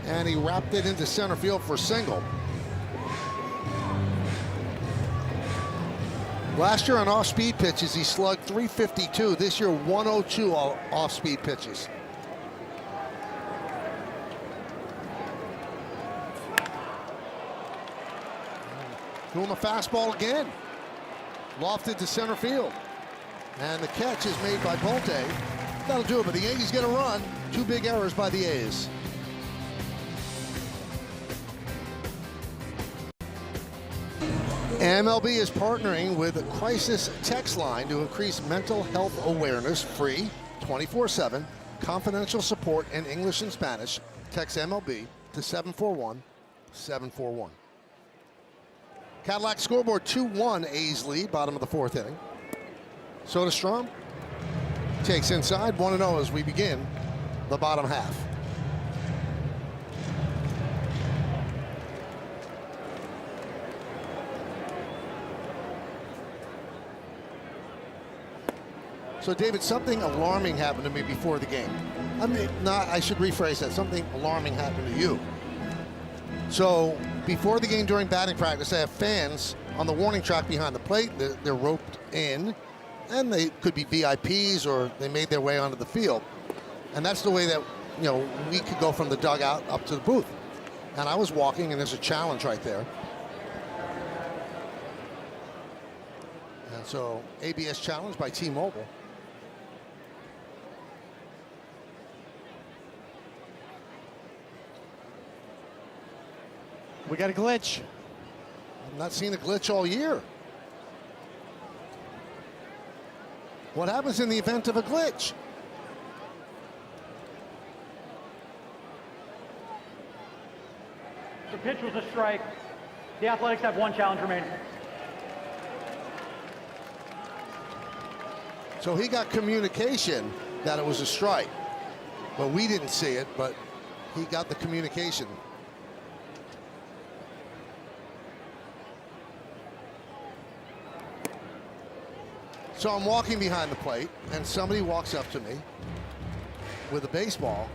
and he wrapped it into center field for a single. Last year on off-speed pitches, he slugged 352. This year, 102 off-speed pitches. Threw him a fastball again. Lofted to center field. And the catch is made by Bolte. That'll do it, but the Yankees get a run. 2 big errors by the A's. MLB is partnering with a crisis text line to increase mental health awareness. Free, 24/7, confidential support in English and Spanish. Text MLB to 741-741. Cadillac scoreboard 2-1, A's lead, bottom of the 4th inning. Soderstrom takes inside, 1-0 as we begin the bottom half. So, David, something alarming happened to me before the game. I should rephrase that. Something alarming happened to you. So, before the game during batting practice, I have fans on the warning track behind the plate. They're roped in, and they could be VIPs or they made their way onto the field. And that's the way that, we could go from the dugout up to the booth. And I was walking, and there's a challenge right there. And so, ABS challenge by T-Mobile. We got a glitch. I've not seen a glitch all year. What happens in the event of a glitch? The pitch was a strike. The Athletics have 1 challenge remaining. So he got communication that it was a strike. But we didn't see it, but he got the communication. So I'm walking behind the plate, and somebody walks up to me with a baseball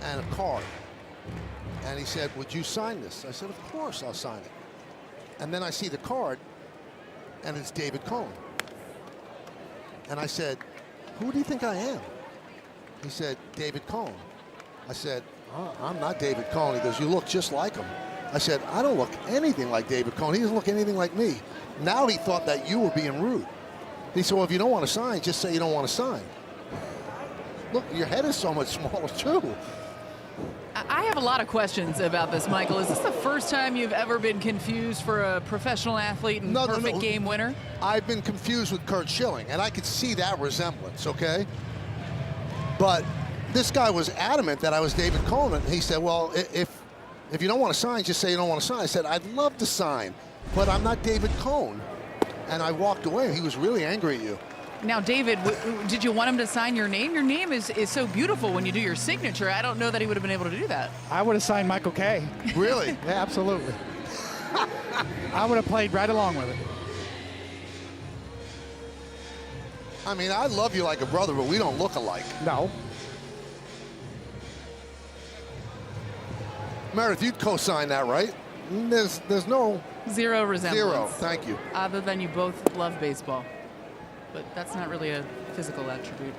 and a card. And he said, "Would you sign this?" I said, "Of course I'll sign it." And then I see the card, and it's David Cone. And I said, "Who do you think I am?" He said, "David Cone." I said, "I'm not David Cone." He goes, "You look just like him." I said, "I don't look anything like David Cone. He doesn't look anything like me." Now he thought that you were being rude. He said, "Well, if you don't want to sign, just say you don't want to sign." Look, your head is so much smaller, too. I have a lot of questions about this, Michael. Is this the first time you've ever been confused for a professional athlete and perfect game winner? I've been confused with Curt Schilling, and I could see that resemblance, okay? But this guy was adamant that I was David Coleman. He said, "Well, if you don't want to sign, just say you don't want to sign." I said, "I'd love to sign, but I'm not David Cone." And I walked away. He was really angry at you. Now, David, did you want him to sign your name? Your name is so beautiful when you do your signature. I don't know that he would have been able to do that. I would have signed Michael Kay. Really? Yeah, absolutely. I would have played right along with it. I mean, I love you like a brother, but we don't look alike. No. Meredith, you'd co-sign that, right? There's no... Zero resemblance. Zero, thank you. Other than you both love baseball. But that's not really a physical attribute.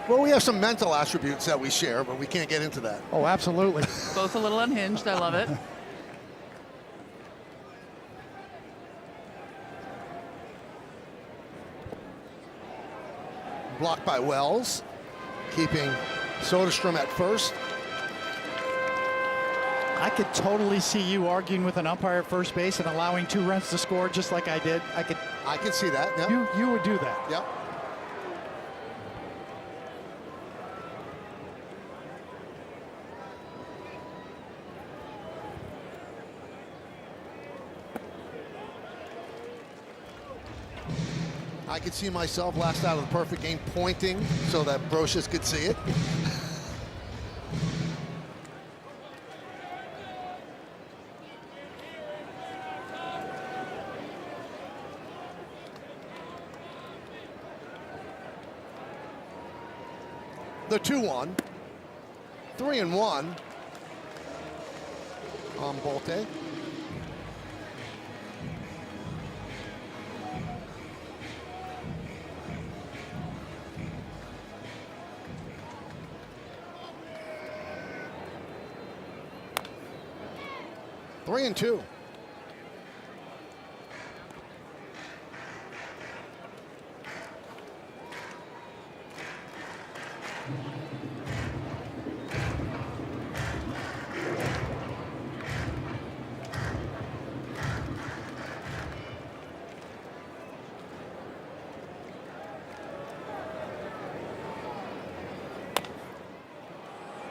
Well, we have some mental attributes that we share, but we can't get into that. Oh, absolutely. Both a little unhinged. I love it. Blocked by Wells, keeping Soderstrom at first. I could totally see you arguing with an umpire at first base and allowing 2 runs to score just like I did. I could see that. Yeah. You would do that. Yep. I could see myself last out of the perfect game pointing so that Brocious could see it. The 2-1, 3-1 on Bolte. Three and two.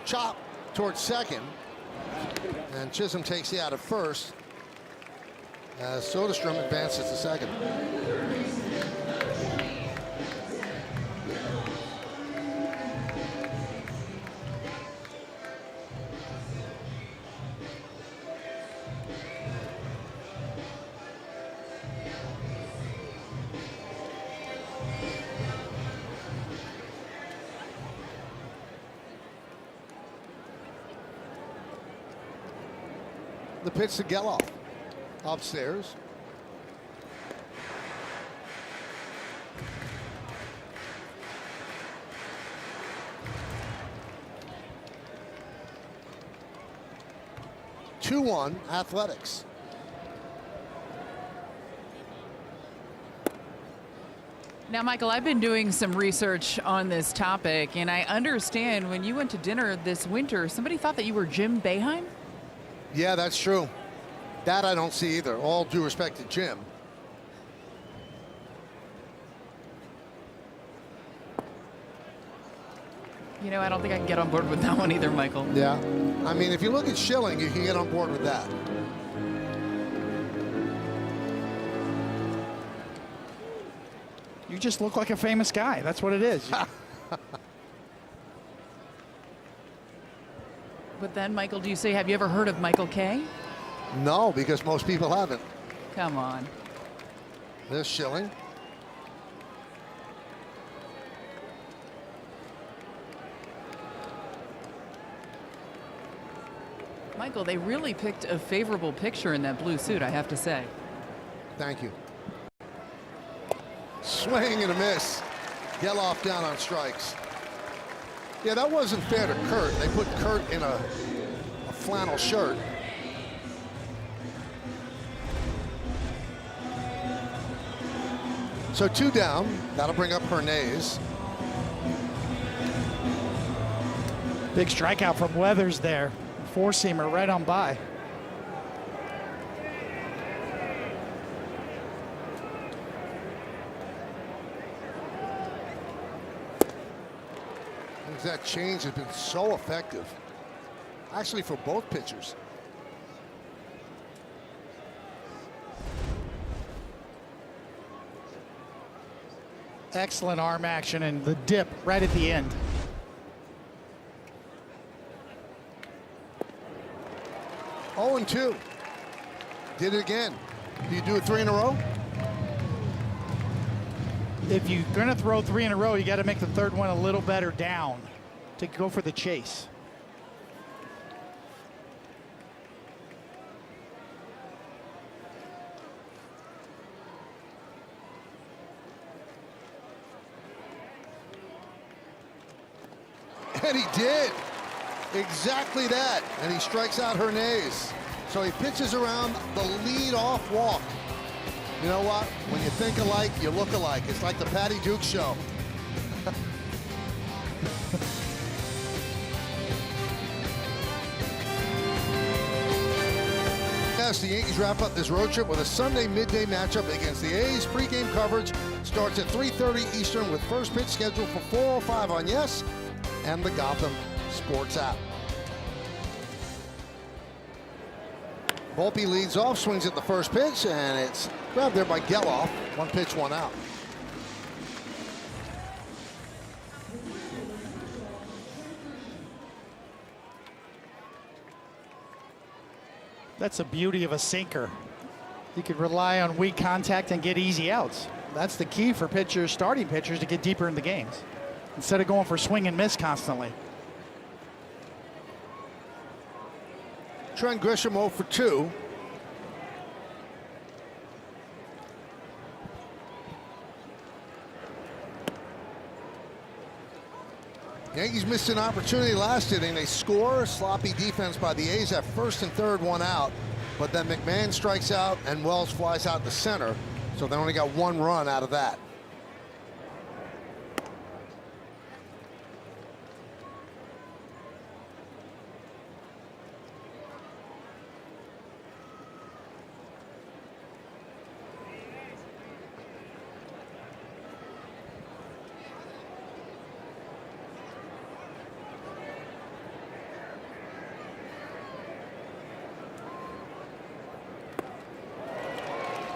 Chop towards second, and Chisholm takes the out of first as Soderstrom advances to second. The pitch to Geloff. Upstairs. Two-one Athletics. Now, Michael, I've been doing some research on this topic, and I understand when you went to dinner this winter, somebody thought that you were Jim Boeheim? Yeah, that's true. That I don't see either. All due respect to Jim. You know, I don't think I can get on board with that one either, Michael. Yeah. I mean, if you look at Schilling, you can get on board with that. You just look like a famous guy. That's what it is. But then, Michael, do you say, have you ever heard of Michael Kay? No, because most people haven't. Come on. There's Schilling. Michael, they really picked a favorable picture in that blue suit, I have to say. Thank you. Swing and a miss. Geloff down on strikes. Yeah, that wasn't fair to Kurt. They put Kurt in a flannel shirt. So two down. That'll bring up Hernandez. Big strikeout from Weathers there. Four-seamer right on by. That change has been so effective, actually, for both pitchers. Excellent arm action and the dip right at the end. Oh, and 2. Did it again. Do you do it 3 in a row? If you're going to throw 3 in a row, you got to make the third one a little better down to go for the chase. And he did exactly that. And he strikes out Hernandez. So he pitches around the lead-off walk. You know what? When you think alike, you look alike. It's like the Patty Duke show. Yes, the Yankees wrap up this road trip with a Sunday midday matchup against the A's. Pre-game coverage starts at 3:30 Eastern with first pitch scheduled for 4:05 on Yes and the Gotham Sports app. Volpe leads off, swings at the first pitch, and it's grabbed there by Geloff. 1 pitch, 1 out. That's the beauty of a sinker. You can rely on weak contact and get easy outs. That's the key for pitchers, starting pitchers, to get deeper in the games instead of going for swing and miss constantly. Trent Grisham 0 for 2. Yankees missed an opportunity last inning. They score. Sloppy defense by the A's at first and third, one out. But then McMahon strikes out and Wells flies out to center. So they only got one run out of that.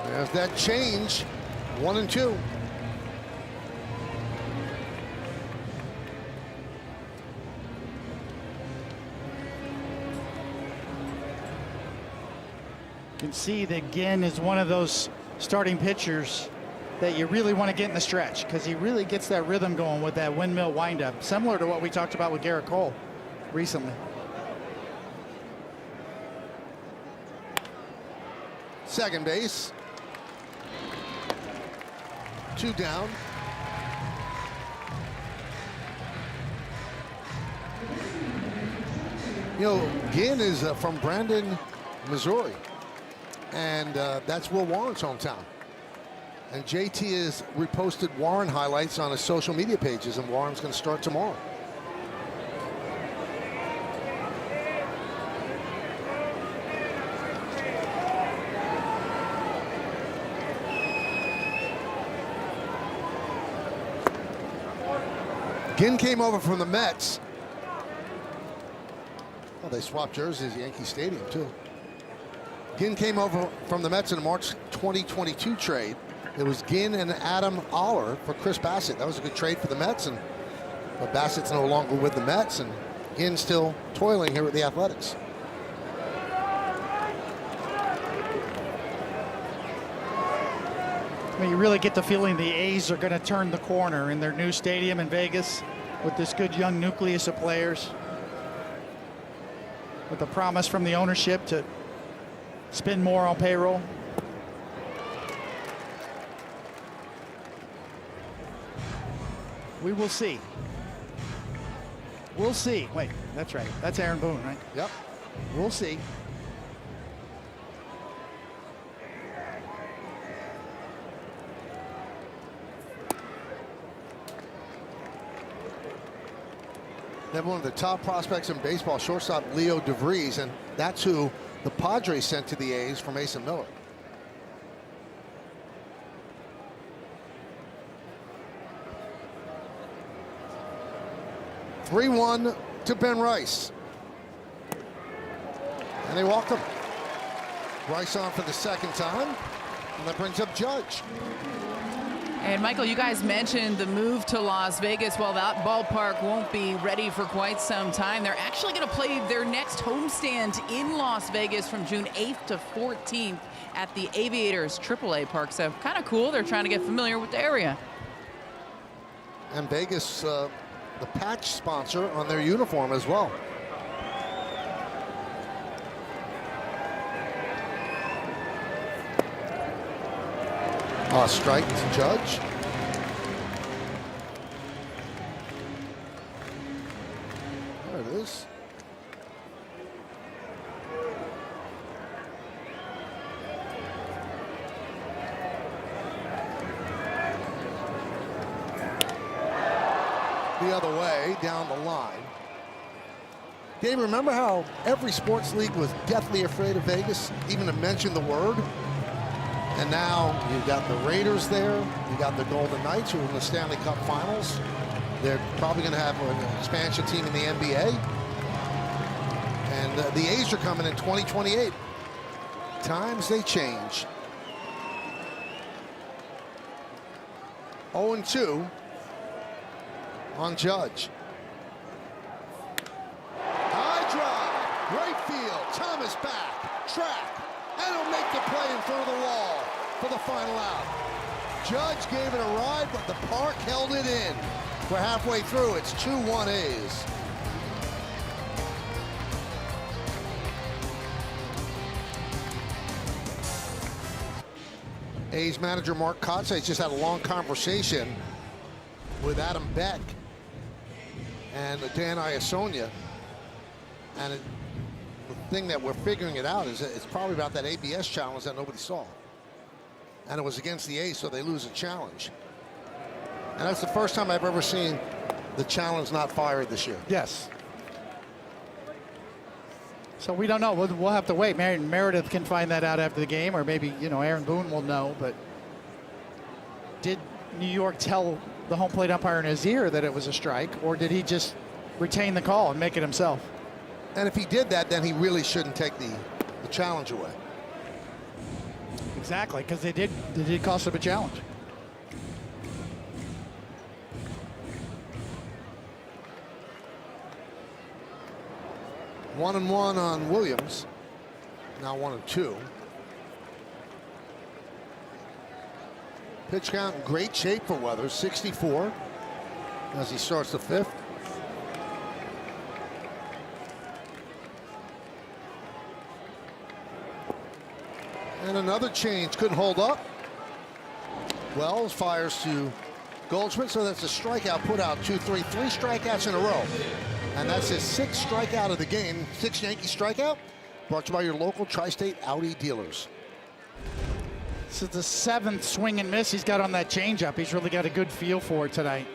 There's that change. 1 and 2. You can see that Ginn is one of those starting pitchers that you really want to get in the stretch because he really gets that rhythm going with that windmill windup, similar to what we talked about with Garrett Cole recently. Second base. 2 down. You know, Ginn is from Brandon, Missouri. And that's Will Warren's hometown. And JT has reposted Warren highlights on his social media pages, and Warren's going to start tomorrow. Ginn came over from the Mets. Well, they swapped jerseys at Yankee Stadium, too. Ginn came over from the Mets in a March 2022 trade. It was Ginn and Adam Oller for Chris Bassett. That was a good trade for the Mets, but Bassett's no longer with the Mets, and Ginn still toiling here at the Athletics. I mean, you really get the feeling the A's are going to turn the corner in their new stadium in Vegas with this good young nucleus of players, with the promise from the ownership to spend more on payroll. We will see. We'll see. Wait, that's right. That's Aaron Boone, right? Yep. We'll see. They have one of the top prospects in baseball, shortstop Leo DeVries, and that's who the Padres sent to the A's for Mason Miller. (3-1) to Ben Rice. And they walked him. Rice on for the second time, and that brings up Judge. And Michael, you guys mentioned the move to Las Vegas. Well, that ballpark won't be ready for quite some time. They're actually going to play their next homestand in Las Vegas from June 8th to 14th at the Aviators AAA Park. So kind of cool. They're trying to get familiar with the area. And Vegas, the patch sponsor on their uniform as well. Strike to Judge. There it is. The other way, down the line. Dave, remember how every sports league was deathly afraid of Vegas, even to mention the word? And now you've got the Raiders there. You got the Golden Knights, who are in the Stanley Cup Finals. They're probably going to have an expansion team in the NBA. And the A's are coming in 2028. Times they change. 0-2 on Judge. High drive, right field. Thomas back, track, and he'll make the play in front of the wall for the final out. Judge gave it a ride, but the park held it in. We're halfway through. It's 2-1 A's. A's manager Mark Kotsay just had a long conversation with Adam Beck and Dan Iasonia. And the thing that we're figuring it out is that it's probably about that ABS challenge that nobody saw. And it was against the A's, so they lose a challenge. And that's the first time I've ever seen the challenge not fired this year. Yes. So we don't know. We'll have to wait. Meredith can find that out after the game, or maybe, you know, Aaron Boone will know. But did New York tell the home plate umpire in his ear that it was a strike, or did he just retain the call and make it himself? And if he did that, then he really shouldn't take the challenge away. Exactly, because they did cost him a challenge. One and one on Williams. Now 1-2. Pitch count in great shape for Weathers, 64 as he starts the fifth. And another change, couldn't hold up. Wells fires to Goldschmidt, so that's a strikeout, put out 2-3, 3 strikeouts in a row. And that's his 6th strikeout of the game, 6th Yankee strikeout, brought to you by your local Tri-State Audi dealers. This is the 7th swing and miss he's got on that changeup. He's really got a good feel for it tonight.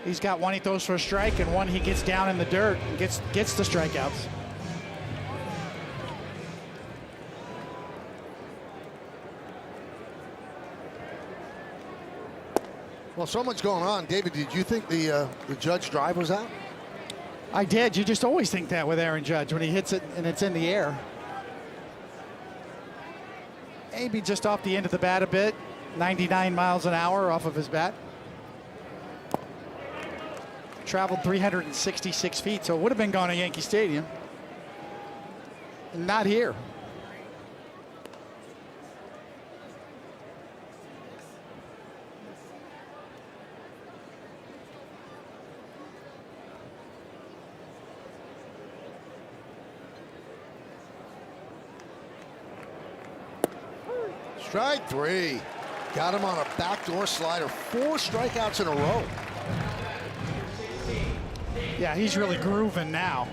He's got one he throws for a strike and one he gets down in the dirt and gets the strikeouts. Well, so much going on. David, did you think the Judge drive was out? I did. You just always think that with Aaron Judge when he hits it and it's in the air. Maybe just off the end of the bat a bit. 99 miles an hour off of his bat. Traveled 366 feet, so it would have been gone at Yankee Stadium. Not here. Strike 3. Got him on a backdoor slider. 4 strikeouts in a row. Yeah, he's really grooving now.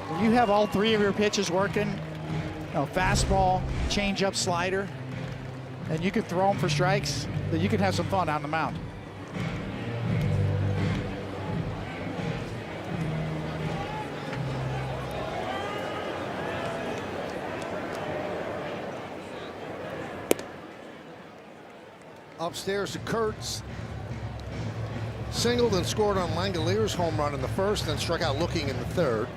When you have all 3 of your pitches working, you know, fastball, changeup, slider, and you can throw them for strikes, then you can have some fun on the mound. Upstairs to Kurtz. Singled and scored on Langalier's home run in the first, then struck out looking in the third.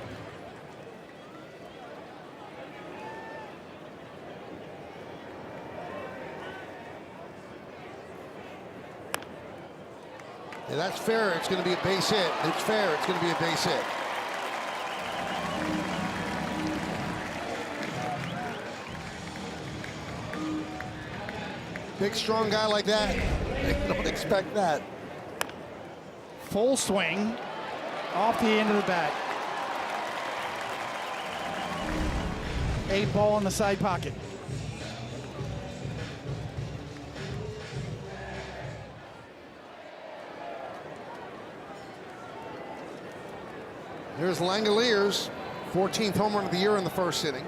Yeah, that's fair. It's going to be a base hit. It's fair. It's going to be a base hit. Big, strong guy like that, they don't expect that. Full swing off the end of the bat. 8 ball in the side pocket. Here's Langalier's 14th home run of the year in the first inning.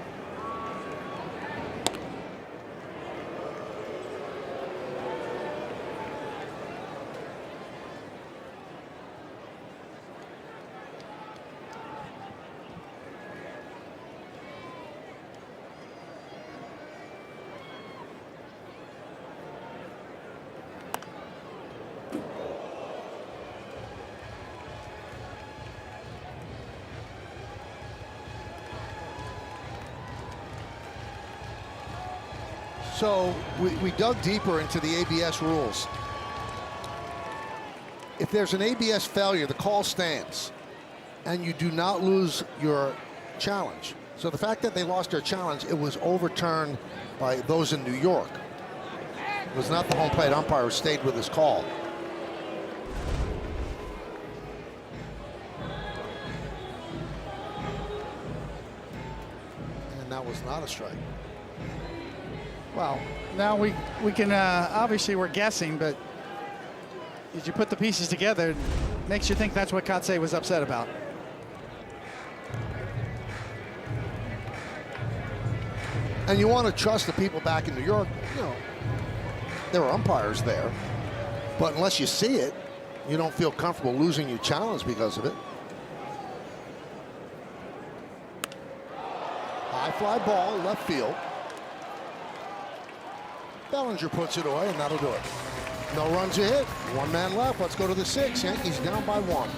So we dug deeper into the ABS rules. If there's an ABS failure, the call stands, and you do not lose your challenge. So the fact that they lost their challenge, it was overturned by those in New York. It was not the home plate umpire who stayed with his call. And that was not a strike. Well, now we can, obviously we're guessing, but as you put the pieces together, it makes you think that's what Kotsay was upset about. And you want to trust the people back in New York. You know, there are umpires there, but unless you see it, you don't feel comfortable losing your challenge because of it. High fly ball, left field. Bellinger puts it away, and that'll do it. No runs a hit. One man left. Let's go to the 6th. Yankees down by 1.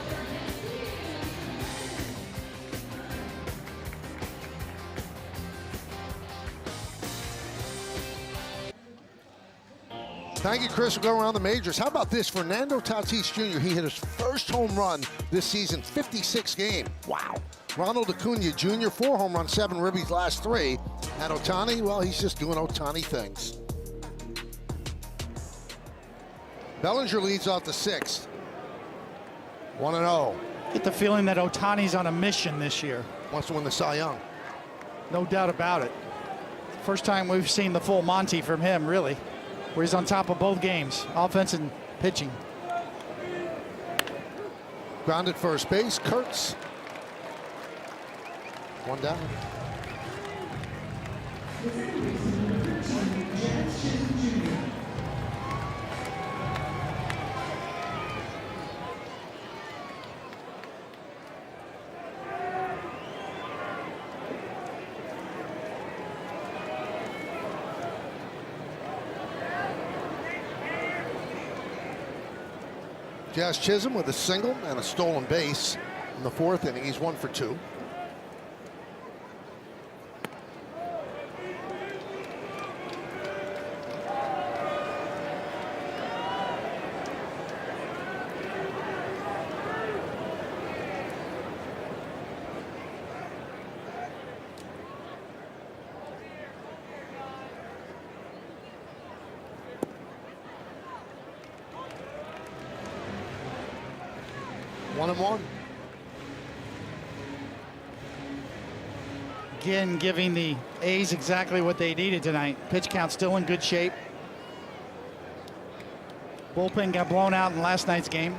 Thank you, Chris. We'll go around the majors. How about this? Fernando Tatis Jr., he hit his first home run this season, 56 game. Wow. Ronald Acuna Jr., 4 home runs, 7 ribbies, last 3. And Ohtani, well, he's just doing Ohtani things. Bellinger leads off the 6th. 1-0. Get the feeling that Ohtani's on a mission this year. Wants to win the Cy Young. No doubt about it. First time we've seen the full Monty from him, really, where he's on top of both games, offense and pitching. Grounded first base, Kurtz. 1 down. Jazz Chisholm with a single and a stolen base in the 4th inning. He's 1 for 2. One and one. Again, giving the A's exactly what they needed tonight. Pitch count still in good shape. Bullpen got blown out in last night's game.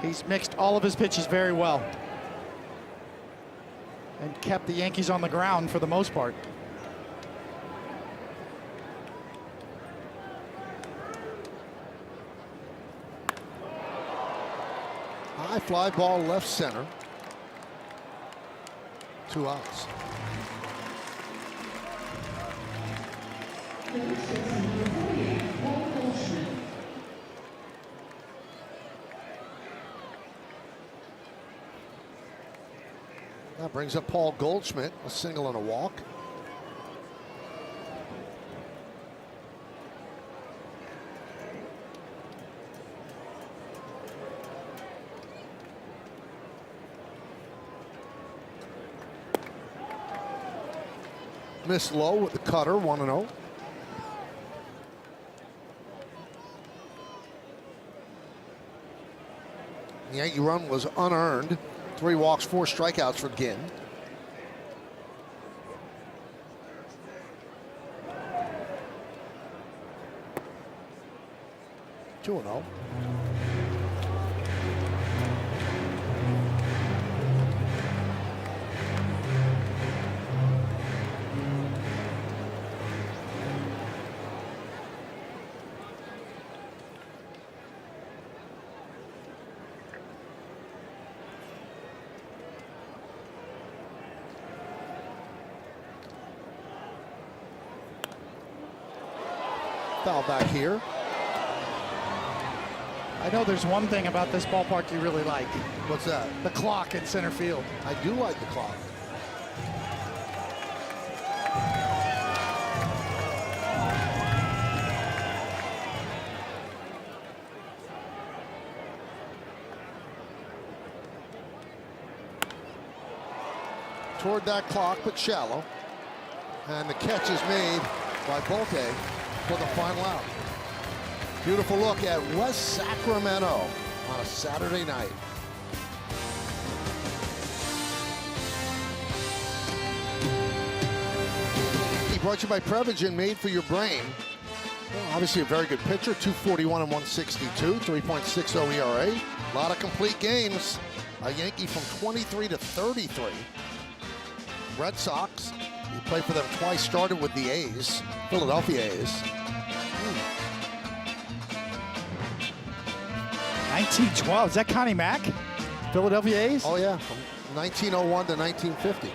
He's mixed all of his pitches very well and kept the Yankees on the ground for the most part. High fly ball left center. 2 outs. That brings up Paul Goldschmidt, a single and a walk. Missed low with the cutter, 1-0. The Yankee run was unearned. 3 walks, 4 strikeouts for Ginn. Two 2-0. Foul back here. I know there's one thing about this ballpark you really like. What's that? The clock in center field. I do like the clock. toward that clock, but shallow. And the catch is made by Bolte for the final out. Beautiful look at West Sacramento on a Saturday night. Brought to you by Prevagen, made for your brain. Well, obviously a very good pitcher, 241 and 162, 3.60 ERA. A lot of complete games. A Yankee from 23 to 33. Red Sox, he played for them twice, started with the A's, Philadelphia A's. 1912, is that Connie Mack? Philadelphia A's? Oh yeah, from 1901 to 1950.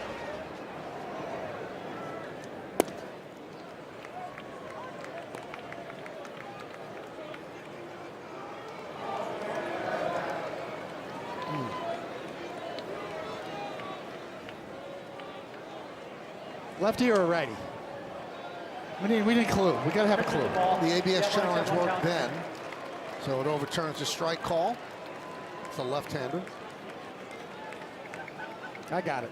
Lefty or a righty? We need a clue. We gotta have a clue. The ABS challenge worked then, so it overturns the strike call. It's a left-hander. I got it.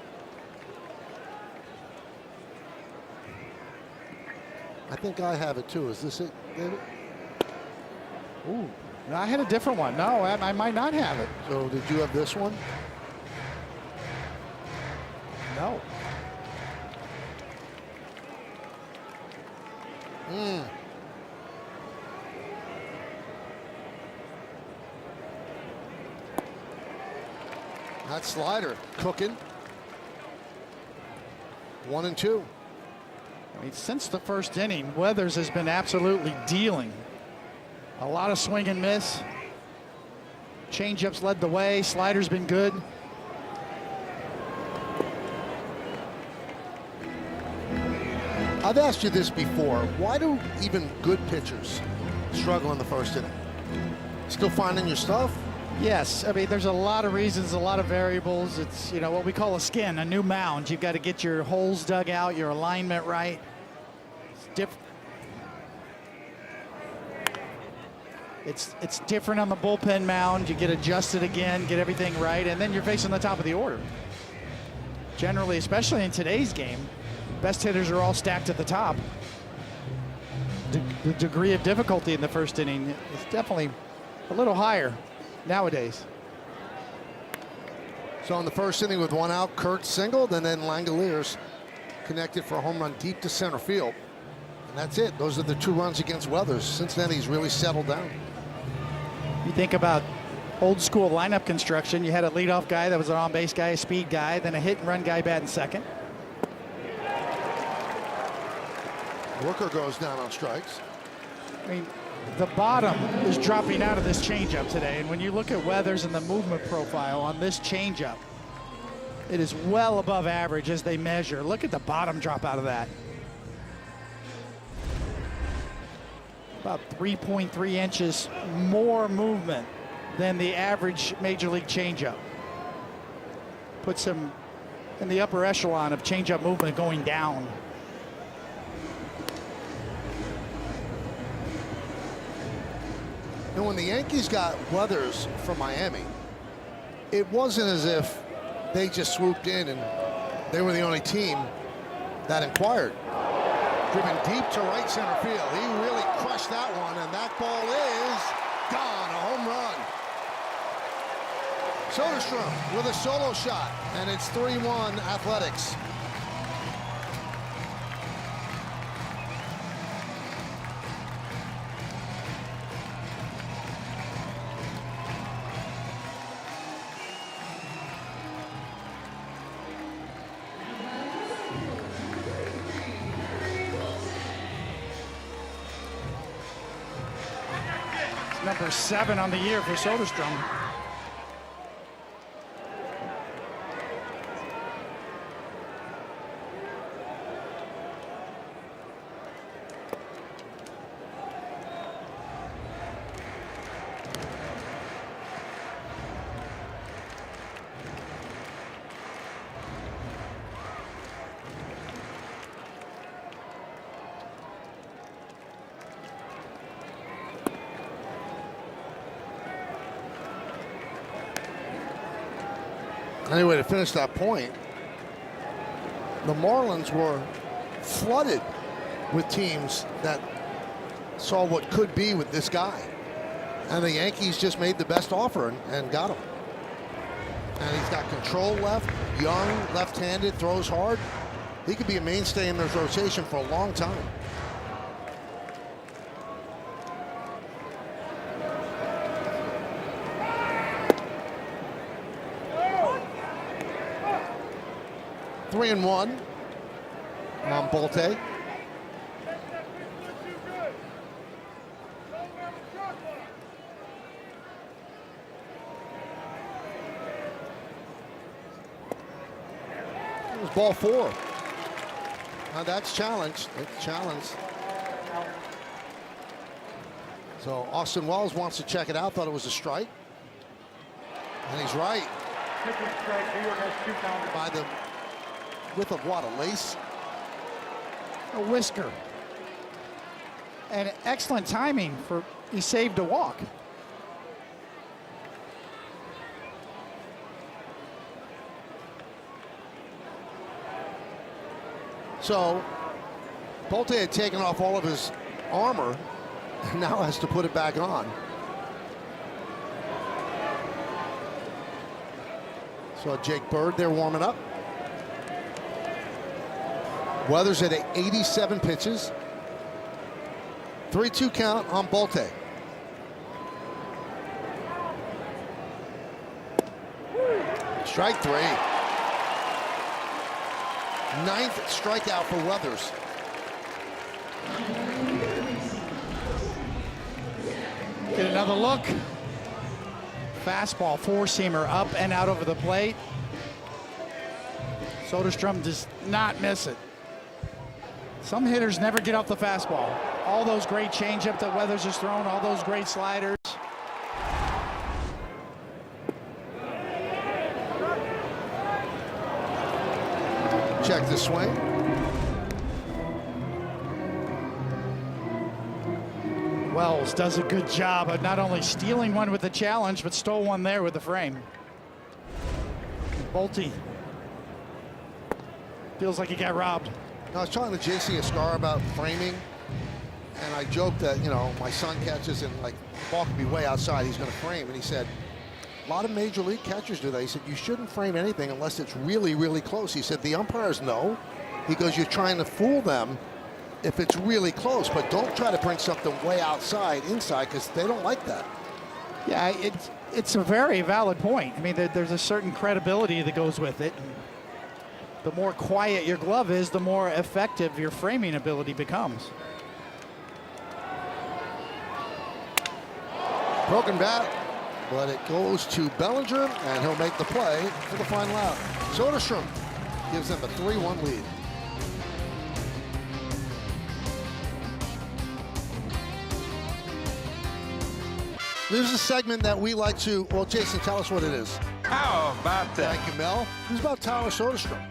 I think I have it too. Is this it, David? Ooh, no, I had a different one. No, I might not have it. So did you have this one? No. That slider cooking. 1-2. I mean, since the first inning, Weathers has been absolutely dealing. A lot of swing and miss. Changeups led the way. Slider's been good. I've asked you this before. Why do even good pitchers struggle in the first inning? Still finding your stuff? Yes, I mean, there's a lot of reasons, a lot of variables. It's, you know, what we call a skin, a new mound. You've got to get your holes dug out, your alignment right. It's different on the bullpen mound. You get adjusted again, get everything right, and then you're facing the top of the order. Generally, especially in today's game, best hitters are all stacked at the top. The degree of difficulty in the first inning is definitely a little higher nowadays. So in the first inning with one out, Kurt singled, and then Langoliers connected for a home run deep to center field. And that's it. Those are the 2 runs against Weathers. Since then, he's really settled down. You think about old school lineup construction. You had a leadoff guy that was an on-base guy, a speed guy, then a hit and run guy batting second. Rooker goes down on strikes. I mean, the bottom is dropping out of this changeup today, and when you look at Weathers and the movement profile on this changeup, it is well above average as they measure. Look at the bottom drop out of that. About 3.3 inches more movement than the average major league changeup. Puts him in the upper echelon of changeup movement going down. And when the Yankees got Weathers from Miami, it wasn't as if they just swooped in and they were the only team that inquired. Driven deep to right center field. He really crushed that one, and that ball is gone, a home run. Soderstrom with a solo shot, and it's 3-1 Athletics. Number 7 on the year for Soderstrom. Anyway, to finish that point, the Marlins were flooded with teams that saw what could be with this guy. And the Yankees just made the best offer and got him. And he's got control left, young, left-handed, throws hard. He could be a mainstay in their rotation for a long time. Three and one on Bolte. It was ball four. Now that's challenged. It's challenged. So Austin Wells wants to check it out. Thought it was a strike. And he's right. Pitching strike. New York has 2 counters. By the width of what, a lace? A whisker. And excellent timing for, he saved a walk. So Bolte had taken off all of his armor and now has to put it back on. So Jake Bird there warming up. Weathers at 87 pitches. 3-2 count on Bolte. Strike three. 9th strikeout for Weathers. Get another look. Fastball, four-seamer up and out over the plate. Soderstrom does not miss it. Some hitters never get off the fastball. All those great changeup that Weathers has thrown, all those great sliders. Check the swing. Wells does a good job of not only stealing one with the challenge, but stole one there with the frame. Bolte feels like he got robbed. I was talking to JC Escar about framing, and I joked that, you know, my son catches and like the ball could be way outside, he's going to frame, and he said, a lot of major league catchers do that. He said, you shouldn't frame anything unless it's really, really close. He said, the umpires know. He goes, you're trying to fool them if it's really close, but don't try to bring something way outside, inside, because they don't like that. Yeah, it's a very valid point. I mean, there's a certain credibility that goes with it. The more quiet your glove is, the more effective your framing ability becomes. Broken bat, but it goes to Bellinger, and he'll make the play for the final out. Soderstrom gives them a 3-1 lead. This is a segment that we like to, well, Jason, tell us what it is. How about that? Thank you, Mel. This is about Tyler Soderstrom.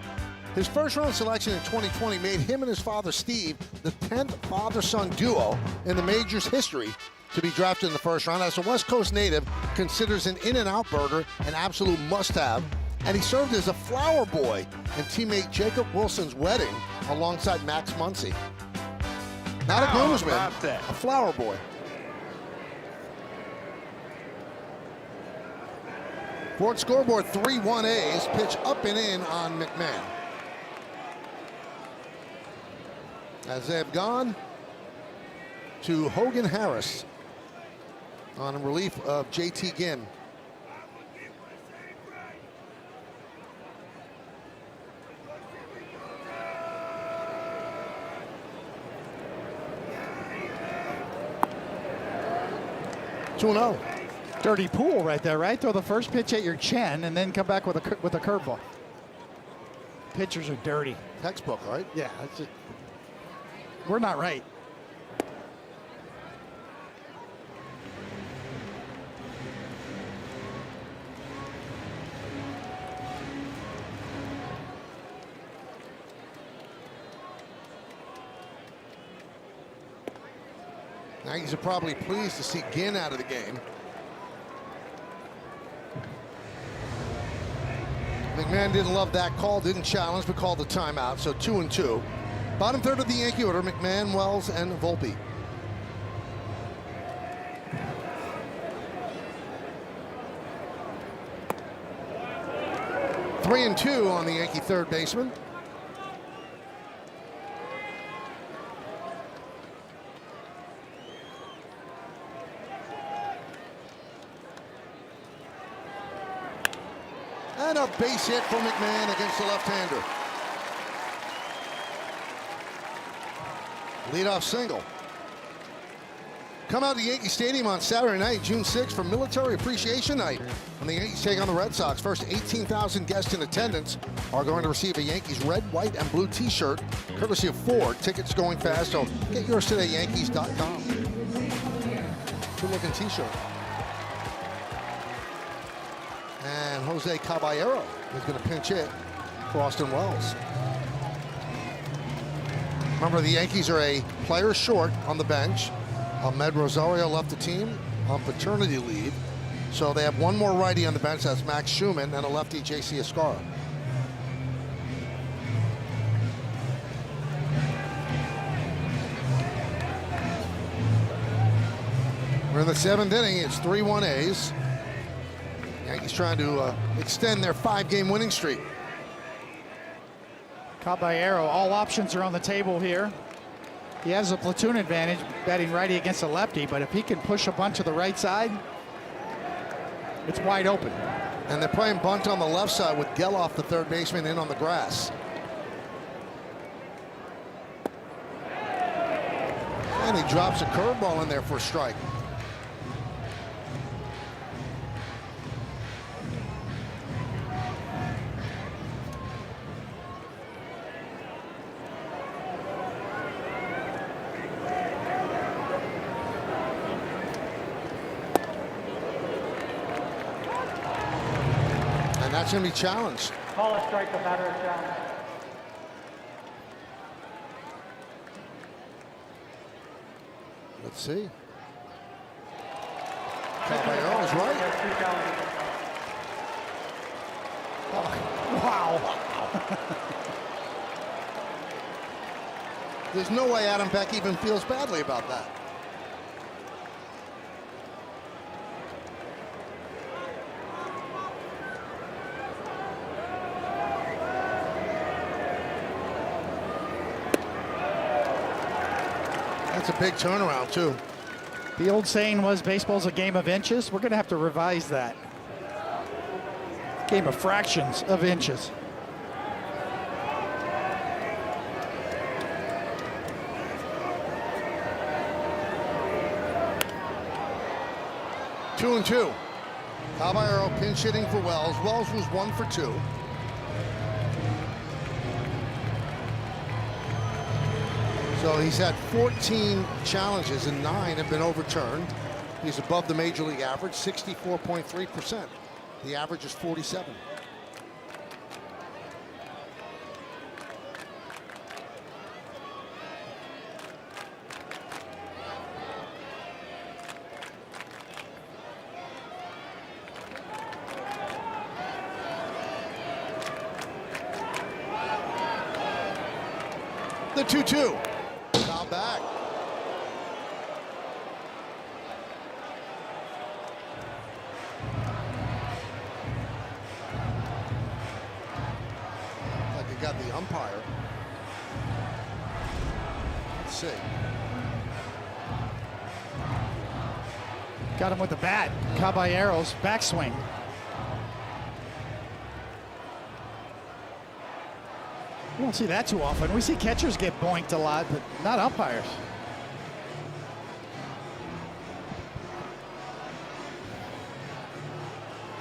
His first-round selection in 2020 made him and his father, Steve, the 10th father-son duo in the majors' history to be drafted in the first round. As a West Coast native, considers an In-N-Out burger an absolute must-have, and he served as a flower boy in teammate Jacob Wilson's wedding alongside Max Muncy. Not a groomsman, a flower boy. Board scoreboard 3-1 A's, pitch up and in on McMahon. As they have gone to Hogan Harris on relief of JT Ginn. Two 2-0. Dirty pool right there, right? Throw the first pitch at your chin and then come back with a curveball. Pitchers are dirty. Textbook, right? Yeah, that's just, we're not right. Yankees are probably pleased to see Ginn out of the game. McMahon didn't love that call, didn't challenge, but called the timeout. So 2-2. Bottom third of the Yankee order: McMahon, Wells, and Volpe. Three and two on the Yankee third baseman. And a base hit for McMahon against the left-hander. Leadoff single. Come out to Yankee Stadium on Saturday night, June 6th, for Military Appreciation Night, when the Yankees take on the Red Sox. First 18,000 guests in attendance are going to receive a Yankees red, white, and blue T-shirt, courtesy of Ford. Tickets going fast, so get yours today, Yankees.com. Good-looking T-shirt. And Jose Caballero is going to pinch hit for Austin Wells. Remember, the Yankees are a player short on the bench. Ahmed Rosario left the team on paternity leave, so they have one more righty on the bench. That's Max Schumann, and a lefty, J.C. Escara. We're in the seventh inning. It's 3-1 A's. Yankees trying to extend their 5-game winning streak. Caballero, all options are on the table here. He has a platoon advantage batting righty against a lefty, but if he can push a bunt to the right side, it's wide open. And they're playing bunt on the left side with Geloff, the third baseman, in on the grass. And he drops a curveball in there for a strike. That's going to be challenged. Call a strike, the batter is challenged. Let's see. Caballero is right. Wow. There's no way Adam Beck even feels badly about that. That's a big turnaround, too. The old saying was baseball's a game of inches. We're going to have to revise that. Game of fractions of inches. Two and two. Caballero pinch hitting for Wells. Wells was 1 for 2. So he's had 14 challenges and 9 have been overturned. He's above the major league average, 64.3%. The average is 47. The 2-2. Foul back. Like he got the umpire. Let's see. Got him with the bat. Caballero's backswing. We don't see that too often. We see catchers get boinked a lot, but not umpires.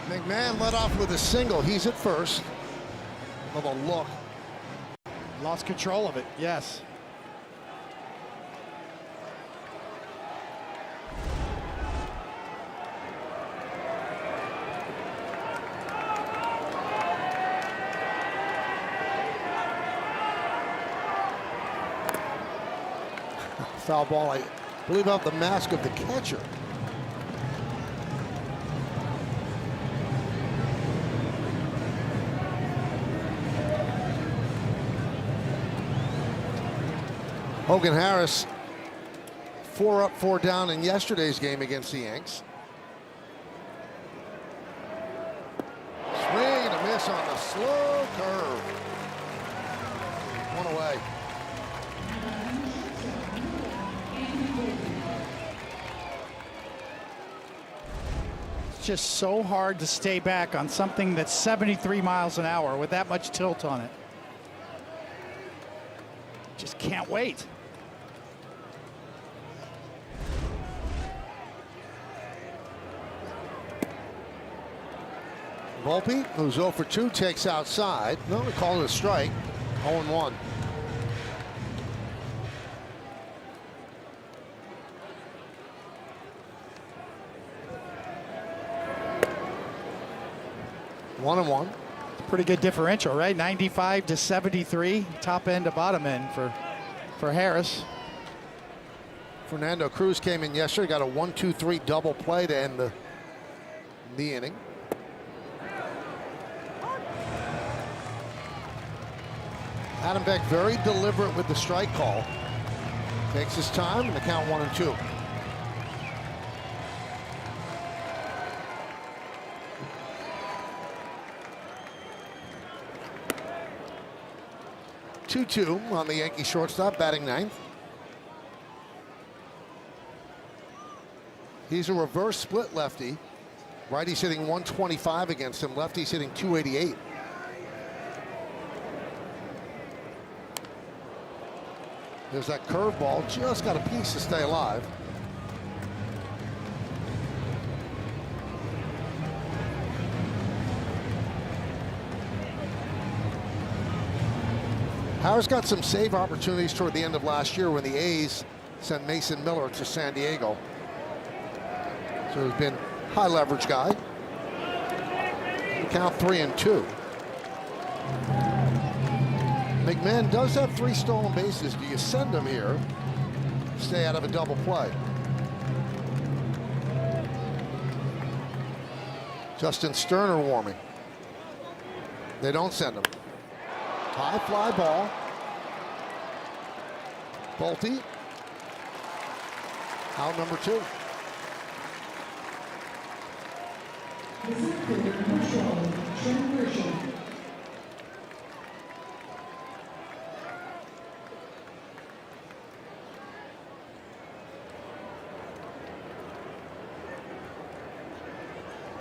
McMahon led off with a single. He's at first. Another look. Lost control of it, yes. Foul ball, I believe, off the mask of the catcher. Hogan Harris, 4 up, 4 down in yesterday's game against the Yanks. Swing and a miss on the slow curve. 1 away. It's just so hard to stay back on something that's 73 miles an hour with that much tilt on it. Just can't wait. Volpe, who's 0 for 2, takes outside. No, we call it a strike. 0-1. One and one. Pretty good differential, right? 95 to 73, top end to bottom end for Harris. Fernando Cruz came in yesterday, got a 1-2-3 double play to end the inning. Adam Beck very deliberate with the strike call. Takes his time, and the count 1-2. Two on the Yankee shortstop, batting ninth. He's a reverse split lefty. Righty's hitting 125 against him. Lefty's hitting 288. There's that curveball, just got a piece to stay alive. Howard's got some save opportunities toward the end of last year when the A's sent Mason Miller to San Diego. So he's been high leverage guy. Count 3-2. McMahon does have 3 stolen bases. Do you send him here? Stay out of a double play. Justin Sterner warming. They don't send him. High fly ball. Bolte. Out number 2.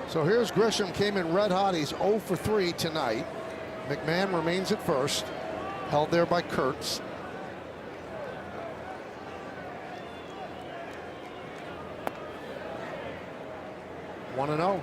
So here's Grisham, came in red hot. He's 0 for 3 tonight. McMahon remains at first, held there by Kurtz. One and 0.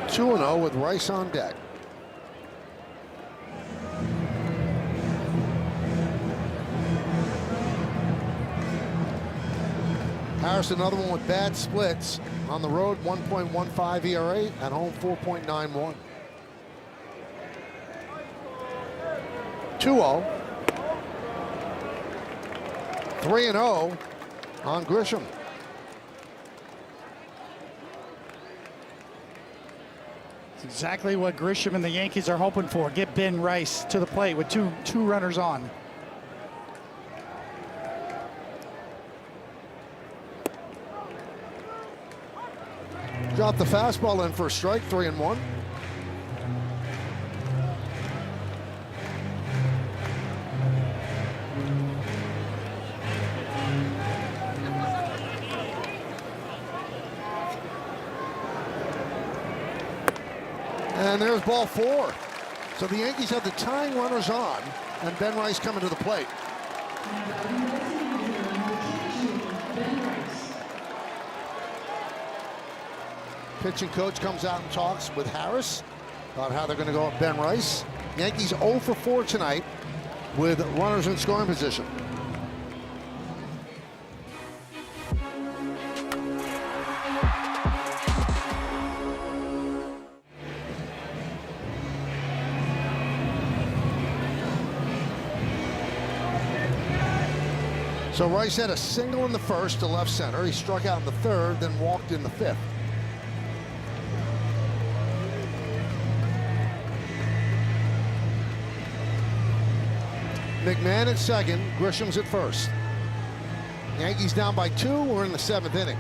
Two and 0 with Rice on deck. Harris, another one with bad splits. On the road, 1.15 ERA. At home, 4.91. 2-0. 3-0 on Grisham. It's exactly what Grisham and the Yankees are hoping for. Get Ben Rice to the plate with two runners on. Dropped the fastball in for a strike, 3-1. And there's ball 4. So the Yankees have the tying runners on, and Ben Rice coming to the plate. Pitching coach comes out and talks with Harris about how they're going to go at Ben Rice. Yankees 0 for 4 tonight with runners in scoring position. So Rice had a single in the first to left center. He struck out in the third, then walked in the fifth. McMahon at second, Grisham's at first. Yankees down by 2. We're in the 7th inning.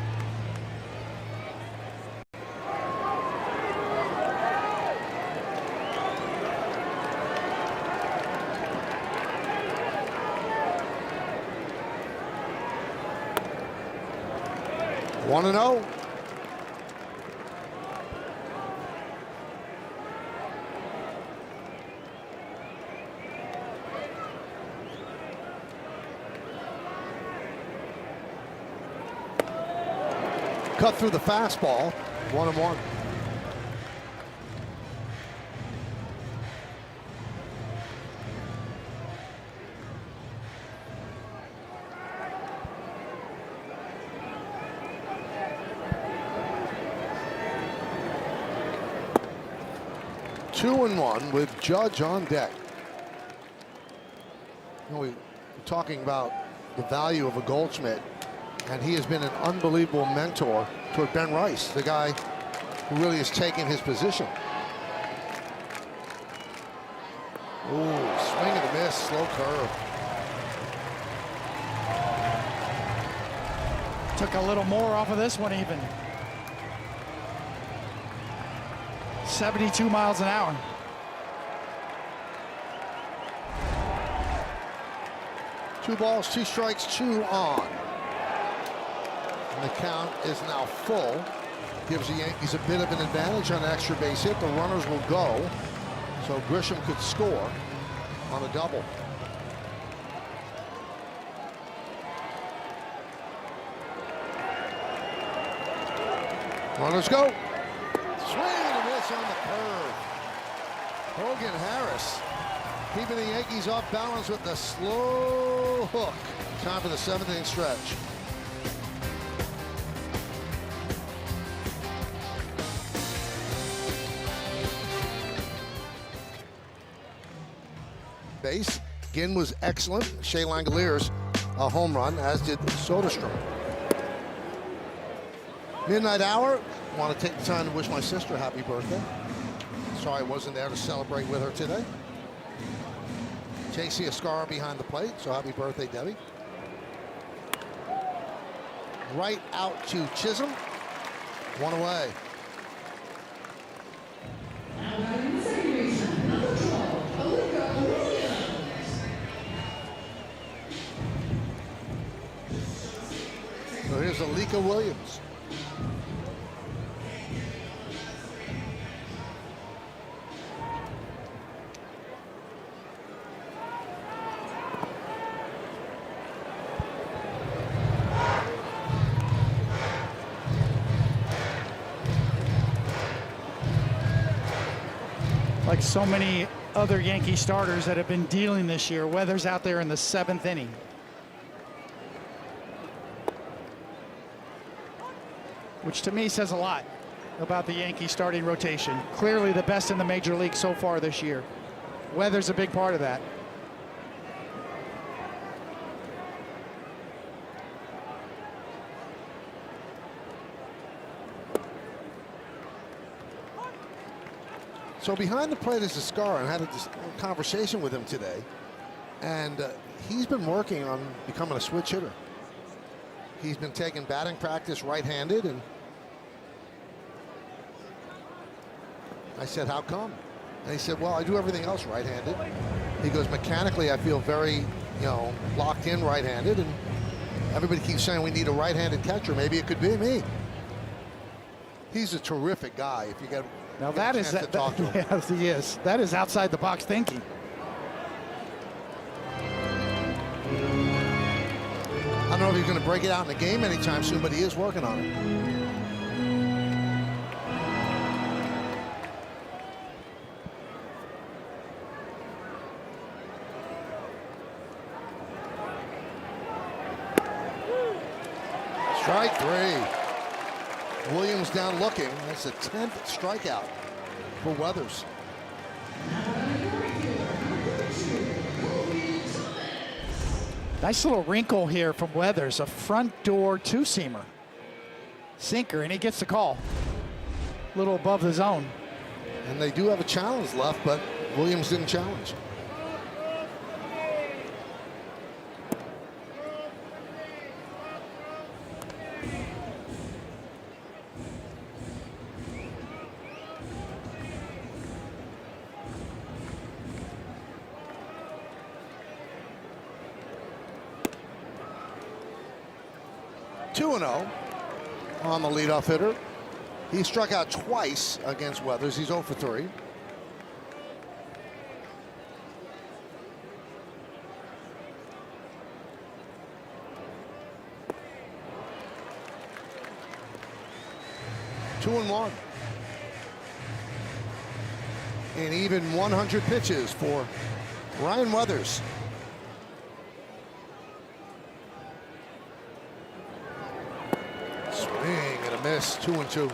One and 0. Cut through the fastball. 1-1. Two and 1 with Judge on deck. You know, we're talking about the value of a Goldschmidt, and he has been an unbelievable mentor toward Ben Rice, the guy who really has taken his position. Ooh, swing and a miss, slow curve. Took a little more off of this one even. 72 miles an hour. Two balls, 2 strikes, 2 on. And the count is now full. Gives the Yankees a bit of an advantage on an extra base hit. The runners will go, so Grisham could score on a double. Runners go. Swing and a miss on the curve. Hogan Harris keeping the Yankees off balance with the slow hook. Time for the 7th inning stretch. Base. Ginn was excellent. Shea Langoliers a home run, as did Soderstrom. Midnight hour. Want to take the time to wish my sister happy birthday. Sorry I wasn't there to celebrate with her today. J.C. Escara behind the plate, so happy birthday, Debbie. Right out to Chisholm. 1 away. So here's Alika Williams. Like so many other Yankee starters that have been dealing this year, Weathers out there in the 7th inning. Which to me says a lot about the Yankee starting rotation. Clearly the best in the major league so far this year. Weather's a big part of that. So behind the plate is Escara, and I had a conversation with him today, and he's been working on becoming a switch hitter. He's been taking batting practice right-handed, and I said, how come? And he said, well, I do everything else right-handed. He goes, mechanically, I feel very, locked in right-handed, and everybody keeps saying we need a right-handed catcher. Maybe it could be me. He's a terrific guy. If you get now that is that, talk to him. Yes, he is. That is outside the box thinking. I don't know if he's going to break it out in the game anytime soon, but he is working on it. Strike 3. Williams down looking. That's the 10th strikeout for Weathers. Nice little wrinkle here from Weathers, a front door two-seamer. Sinker, and he gets the call. A little above the zone. And they do have a challenge left, but Williams didn't challenge. Two and 0 on the leadoff hitter. He struck out twice against Weathers. He's 0 for 3. Two and 1. And even 100 pitches for Ryan Weathers. Swing and a miss, 2 and 2.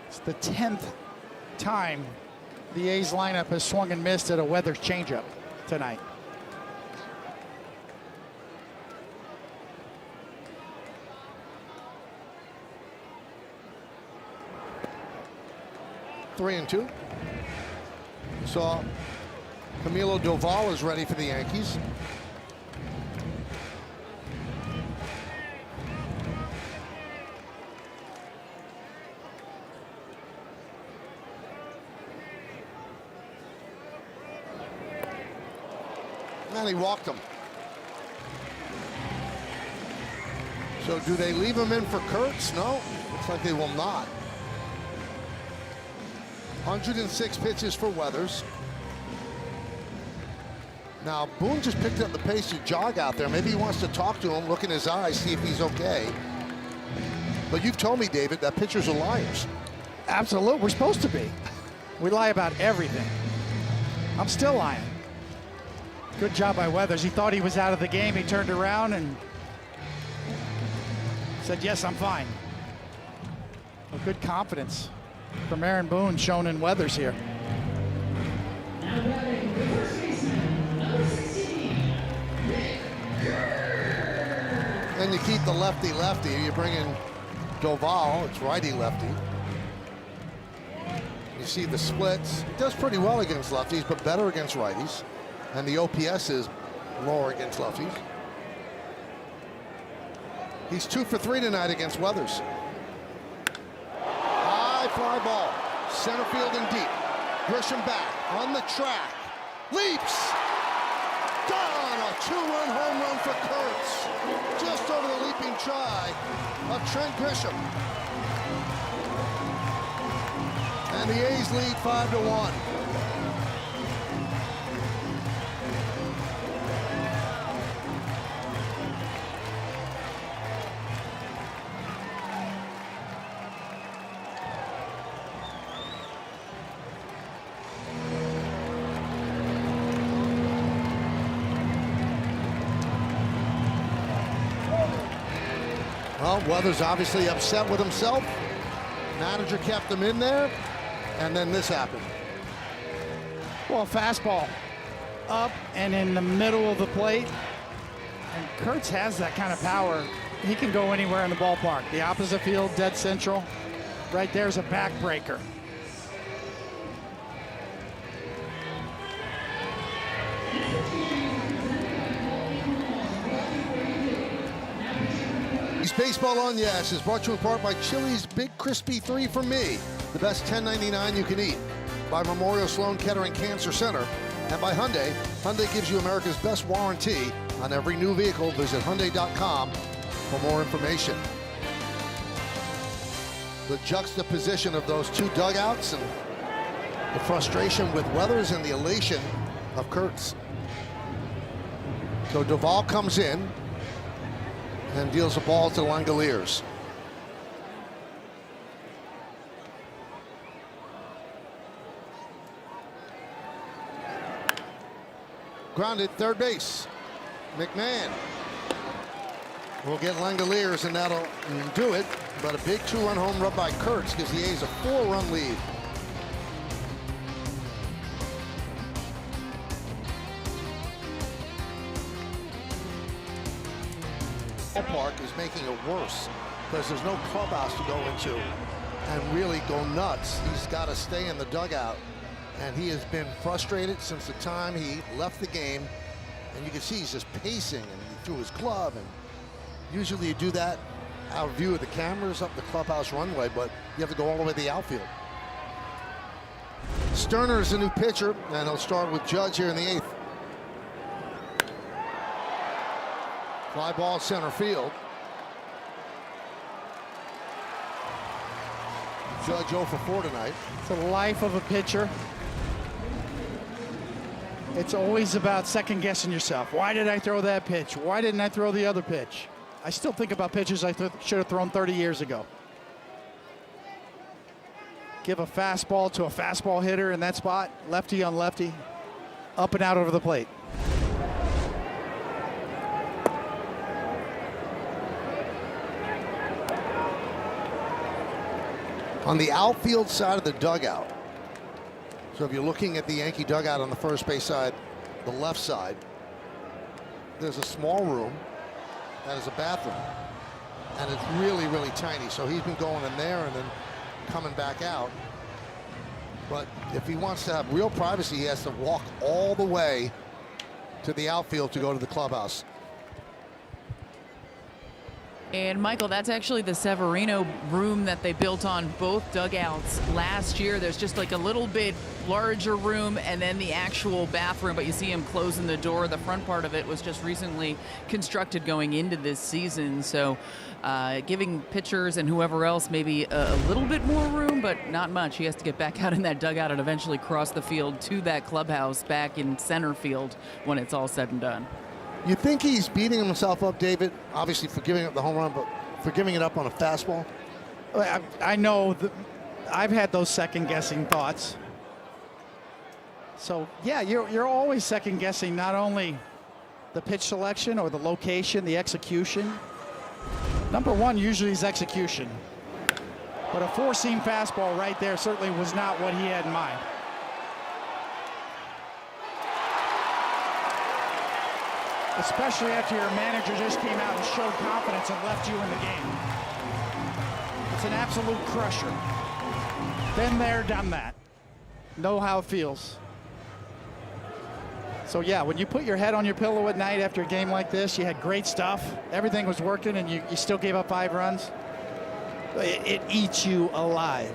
It's the 10th time the A's lineup has swung and missed at a Weathers changeup tonight. Three and 2. So Camilo Doval is ready for the Yankees. And he walked him. So do they leave him in for Kurtz? No, looks like they will not. 106 pitches for Weathers. Now, Boone just picked up the pace to jog out there. Maybe he wants to talk to him, look in his eyes, see if he's okay. But you've told me, David, that pitchers are liars. Absolutely, we're supposed to be. We lie about everything. I'm still lying. Good job by Weathers. He thought he was out of the game. He turned around and said, yes, I'm fine. Well, good confidence from Aaron Boone shown in Weathers here. And you keep the lefty-lefty. You bring in Doval. It's righty-lefty. You see the splits. He does pretty well against lefties, but better against righties. And the OPS is lower against lefties. He's 2 for 3 tonight against Weathers. High fly ball, center field and deep. Grisham back on the track, leaps. Gone, a 2-run home run for Kurtz. Just over the leaping try of Trent Grisham. And the A's lead 5-1. Well, Weathers obviously upset with himself. Manager kept him in there, and then this happened. Well, fastball up and in the middle of the plate. And Kurtz has that kind of power. He can go anywhere in the ballpark. The opposite field, dead central. Right there's a backbreaker. Baseball on Yes is brought to you in part by Chili's Big Crispy 3 for Me, the best $10.99 you can eat, by Memorial Sloan Kettering Cancer Center, and by Hyundai. Hyundai gives you America's best warranty on every new vehicle. Visit Hyundai.com for more information. The juxtaposition of those two dugouts and the frustration with Weathers and the elation of Kurtz. So Doval comes in and deals the ball to Langoliers. Grounded, third base. McMahon will get Langoliers, and that'll do it. But a big 2-run home run by Kurtz gives the A's a 4-run lead. Ballpark is making it worse because there's no clubhouse to go into and really go nuts. He's got to stay in the dugout, and he has been frustrated since the time he left the game. And you can see he's just pacing, and he threw his glove, and usually you do that out of view of the cameras up the clubhouse runway, but you have to go all the way to the outfield. Sterner is a new pitcher, and he'll start with Judge here in the 8th. Fly ball center field. Judge 0 for 4 tonight. It's the life of a pitcher. It's always about second guessing yourself. Why did I throw that pitch? Why didn't I throw the other pitch? I still think about pitches I should have thrown 30 years ago. Give a fastball to a fastball hitter in that spot, lefty on lefty, up and out over the plate. On the outfield side of the dugout, so if you're looking at the Yankee dugout on the first base side, the left side, there's a small room that is a bathroom, and it's really, really tiny. So he's been going in there and then coming back out. But if he wants to have real privacy, he has to walk all the way to the outfield to go to the clubhouse. And Michael, that's actually the Severino room that they built on both dugouts last year. There's just like a little bit larger room and then the actual bathroom, but you see him closing the door. The front part of it was just recently constructed going into this season. So giving pitchers and whoever else maybe a little bit more room, but not much. He has to get back out in that dugout and eventually cross the field to that clubhouse back in center field when it's all said and done. You think he's beating himself up, David, obviously for giving up the home run, but for giving it up on a fastball? I know that I've had those second-guessing thoughts. So, yeah, you're always second-guessing not only the pitch selection or the location, the execution. Number one usually is execution. But a four-seam fastball right there certainly was not what he had in mind. Especially after your manager just came out and showed confidence and left you in the game. It's an absolute crusher. Been there, done that. Know how it feels. So yeah, when you put your head on your pillow at night after a game like this, you had great stuff, everything was working, and you still gave up 5 runs, it eats you alive.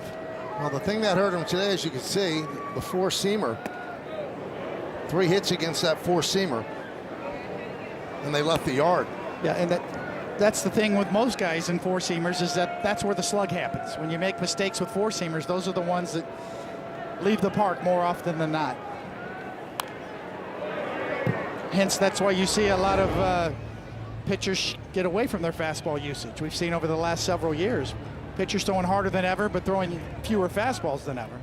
Well, the thing that hurt him today, as you can see, the four-seamer. 3 hits against that four-seamer. And they left the yard. Yeah, and that's the thing with most guys in four-seamers is that's where the slug happens. When you make mistakes with four-seamers, those are the ones that leave the park more often than not. Hence, that's why you see a lot of pitchers get away from their fastball usage. We've seen over the last several years. Pitchers throwing harder than ever, but throwing fewer fastballs than ever.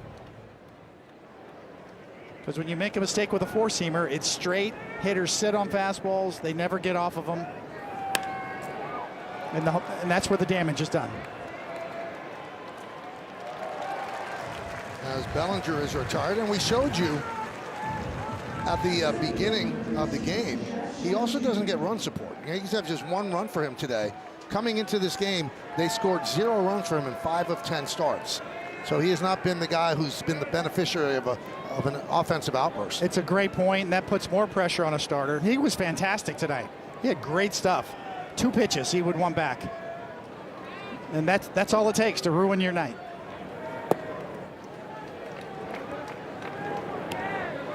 Because when you make a mistake with a four-seamer, it's straight. Hitters sit on fastballs. They never get off of them. And that's where the damage is done. As Bellinger is retired, and we showed you at the beginning of the game, he also doesn't get run support. Yankees have just 1 run for him today. Coming into this game, they scored 0 runs for him in 5 of 10 starts. So he has not been the guy who's been the beneficiary of an offensive outburst. It's a great point, and that puts more pressure on a starter. He was fantastic tonight. He had great stuff. 2 pitches, he would want back. And that's all it takes to ruin your night.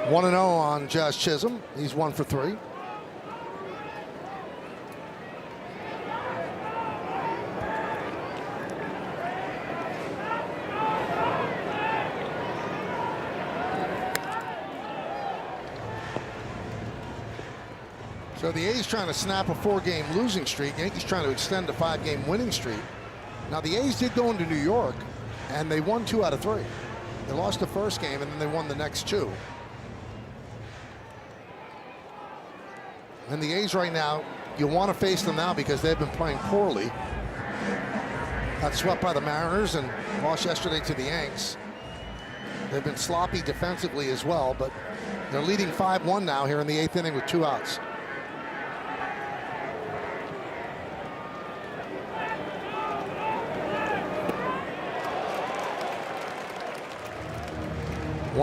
1-0 on Josh Chisholm. He's 1 for 3. So the A's trying to snap a 4-game losing streak. Yankees trying to extend a 5-game winning streak. Now the A's did go into New York, and they won 2 out of 3. They lost the first game, and then they won the next 2. And the A's right now, you want to face them now because they've been playing poorly. Got swept by the Mariners and lost yesterday to the Yanks. They've been sloppy defensively as well, but they're leading 5-1 now here in the 8th inning with 2 outs.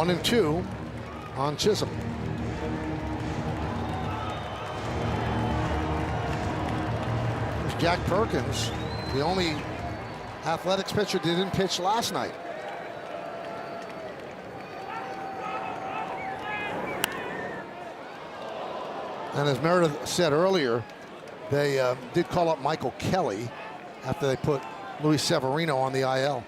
1-2 on Chisholm. There's Jack Perkins, the only Athletics pitcher that didn't pitch last night. And as Meredith said earlier, they did call up Michael Kelly after they put Luis Severino on the IL.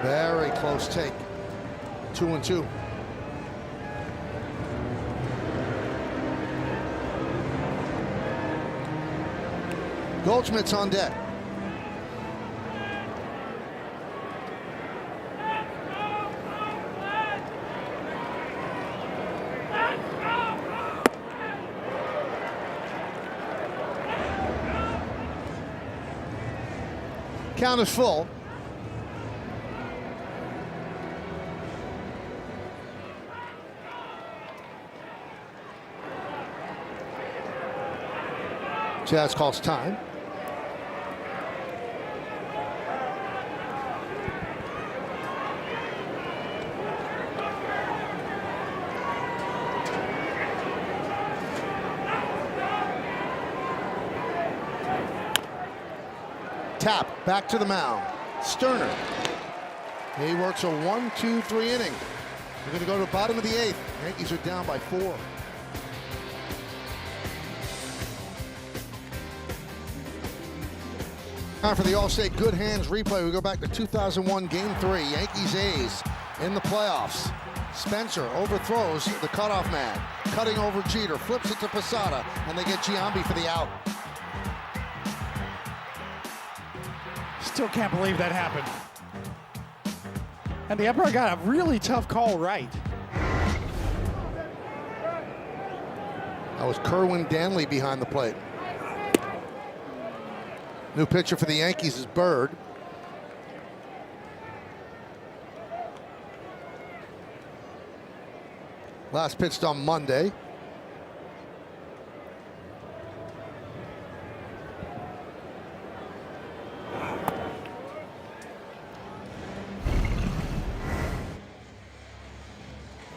Very close take. 2-2. Goldschmidt's on deck. Count is full. Jazz calls time. Tap back to the mound. Sterner. He works a 1-2-3 inning. We're going to go to the bottom of the 8th. Yankees are down by 4. Time for the Allstate Good Hands replay. We go back to 2001 Game 3. Yankees-A's in the playoffs. Spencer overthrows the cutoff man. Cutting over Jeter. Flips it to Posada. And they get Giambi for the out. Still can't believe that happened. And the umpire got a really tough call right. That was Kerwin Danley behind the plate. New pitcher for the Yankees is Bird. Last pitched on Monday.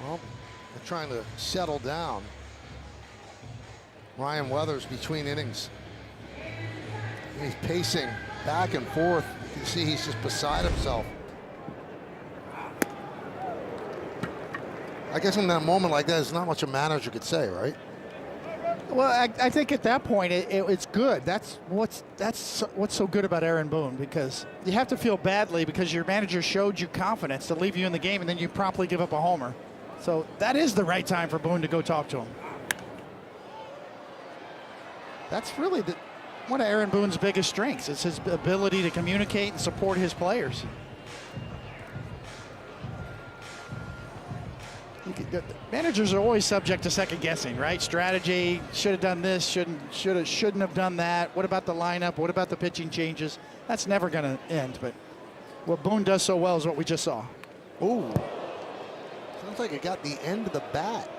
Well, they're trying to settle down. Ryan Weathers between innings. He's pacing back and forth. You can see he's just beside himself. I guess in that moment like that, there's not much a manager could say, right? Well, I think at that point it's good. That's what's so good about Aaron Boone, because you have to feel badly because your manager showed you confidence to leave you in the game, and then you promptly give up a homer. So that is the right time for Boone to go talk to him. That's really one of Aaron Boone's biggest strengths. It's his ability to communicate and support his players. Managers are always subject to second guessing, right? Strategy, should have done this, shouldn't have done that. What about the lineup? What about the pitching changes? That's never going to end, but what Boone does so well is what we just saw. Ooh, sounds like it got the end of the bat.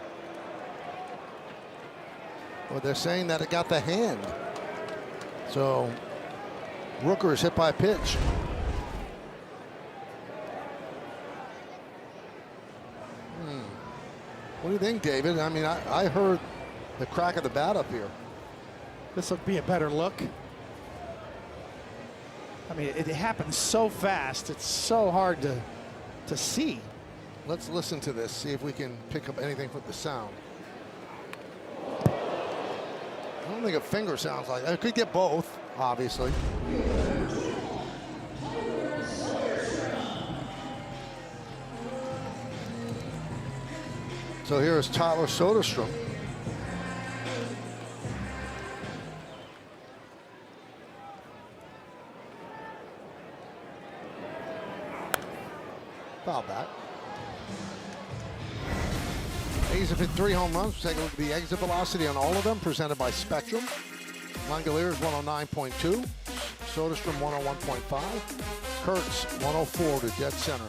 Well, they're saying that it got the hand. So Rooker is hit by a pitch. What do you think, David? I mean, I heard the crack of the bat up here. This will be a better look. I mean, it happens so fast. It's so hard to see. Let's listen to this, see if we can pick up anything from the sound. I don't think a finger sounds like that. It could get both, obviously. So here is Tyler Soderstrom. Foul back. A's have hit 3 home runs. We'll take a look at the exit velocity on all of them, presented by Spectrum. Langoliers 109.2, Soderstrom 101.5, Kurtz 104 to dead center.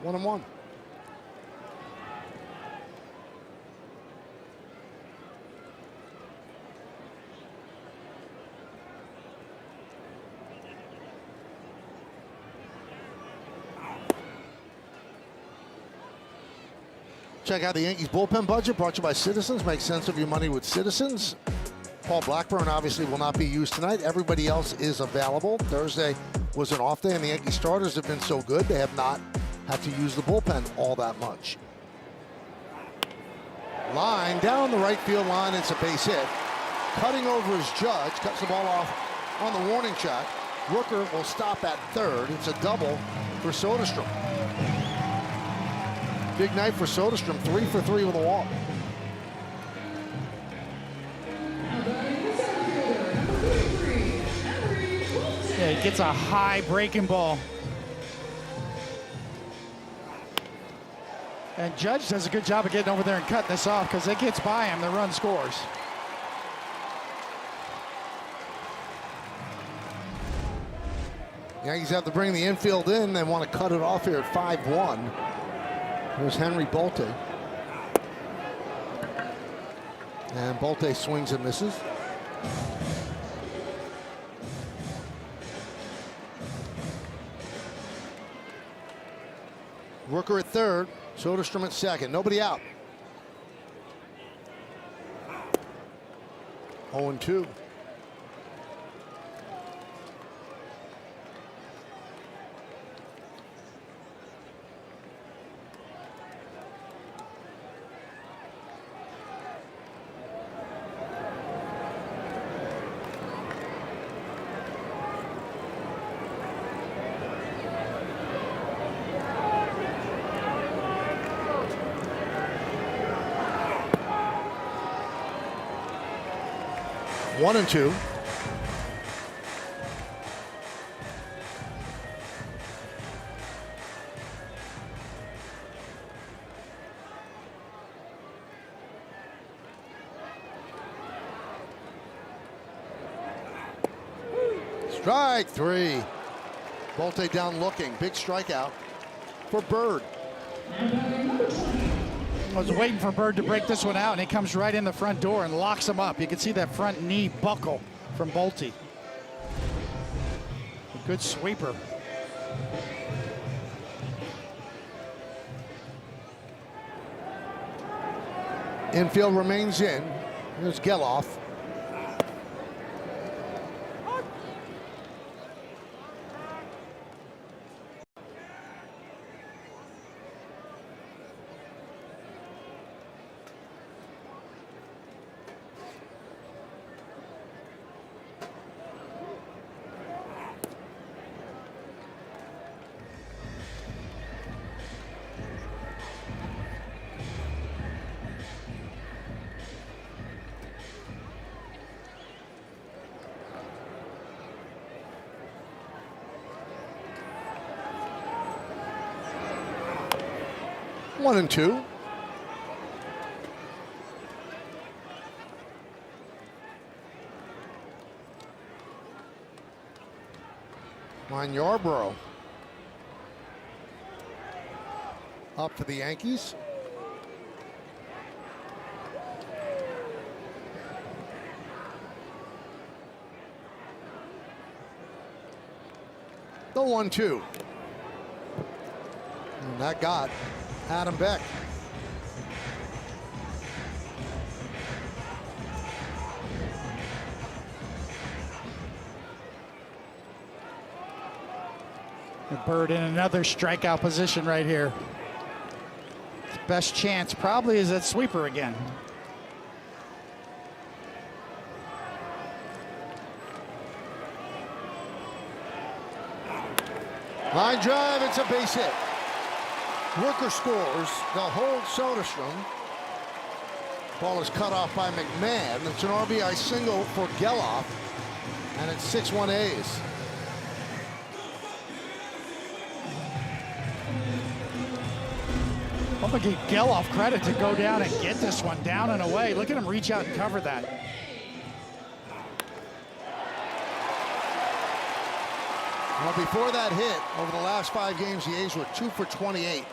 1-1. Check out the Yankees bullpen budget brought to you by Citizens. Make sense of your money with Citizens. Paul Blackburn obviously will not be used tonight. Everybody else is available. Thursday was an off day, and the Yankee starters have been so good they have not had to use the bullpen all that much. Line down the right field line. It's a base hit. Cutting over is Judge. Cuts the ball off on the warning track. Rooker will stop at third. It's a double for Soderstrom. Big night for Soderstrom, 3 for 3 with a walk. Yeah, he gets a high breaking ball. And Judge does a good job of getting over there and cutting this off, because it gets by him, the run scores. Yankees have to bring the infield in. They want to cut it off here at 5-1. Here's Henry Bolte. And Bolte swings and misses. Rooker at third. Soderstrom at second. Nobody out. 0-2. One and two. Strike three. Bolte down looking. Big strikeout for Bird. I was waiting for Bird to break this one out, and he comes right in the front door and locks him up. You can see that front knee buckle from Bolte. A good sweeper. Infield remains in. Here's Geloff. One and two. Ryan Yarbrough up for the Yankees. The 1-2. And that got Adam Beck. Bird in another strikeout position right here. His best chance probably is at sweeper again. Line drive, it's a base hit. Rooker scores. They'll hold Soderstrom. Ball is cut off by McMahon. It's an RBI single for Geloff, and it's 6-1 A's. I'm gonna give Geloff credit to go down and get this one down and away. Look at him reach out and cover that. Well, before that hit, over the last 5 games, the A's were 2 for 28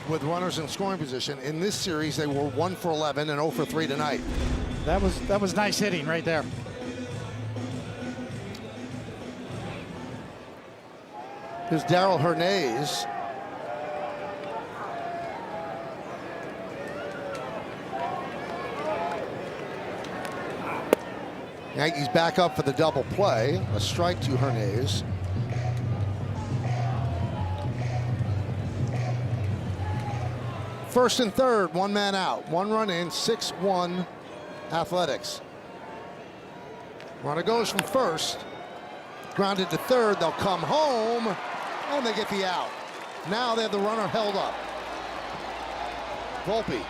with runners in scoring position. In this series, they were 1 for 11 and 0 for 3 tonight. That was nice hitting right there. Here's Darryl Hernandez. Yankees back up for the double play. A strike to Hernandez. First and third, 1 man out. 1 run in, 6-1 Athletics. Runner goes from first. Grounded to third, they'll come home, and they get the out. Now they have the runner held up. Volpe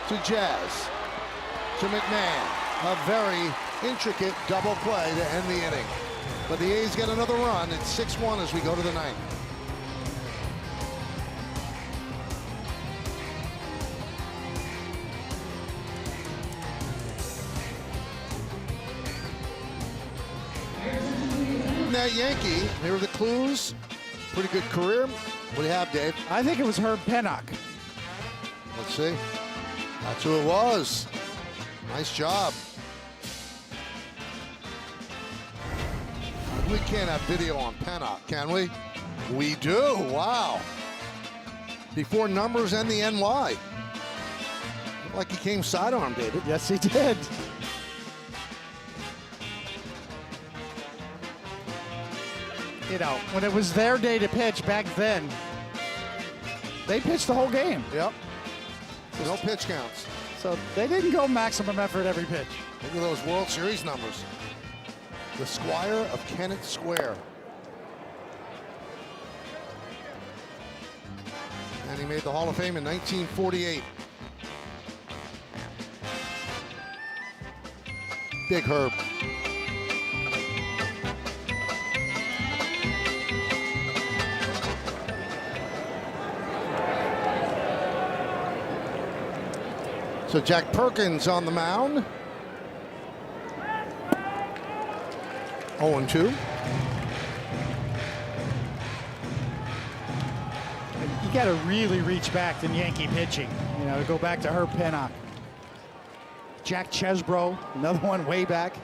to Jazz, to McMahon. A very intricate double play to end the inning. But the A's get another run. It's 6-1 as we go to the 9th. That Yankee, here are the clues. Pretty good career. What do you have, Dave? I think it was Herb Pennock. Let's see. That's who it was. Nice job. We can't have video on Pennock, can we? We do. Wow. Before numbers and the NY. Looked like he came sidearm, David. Yes, he did. You know, when it was their day to pitch back then, they pitched the whole game. Yep. No pitch counts. So they didn't go maximum effort every pitch. Look at those World Series numbers. The Squire of Kennett Square. And he made the Hall of Fame in 1948. Big Herb. So Jack Perkins on the mound. 0-2. You got to really reach back in Yankee pitching. You know, to go back to Herb Pennock. Jack Chesbro, another one way back.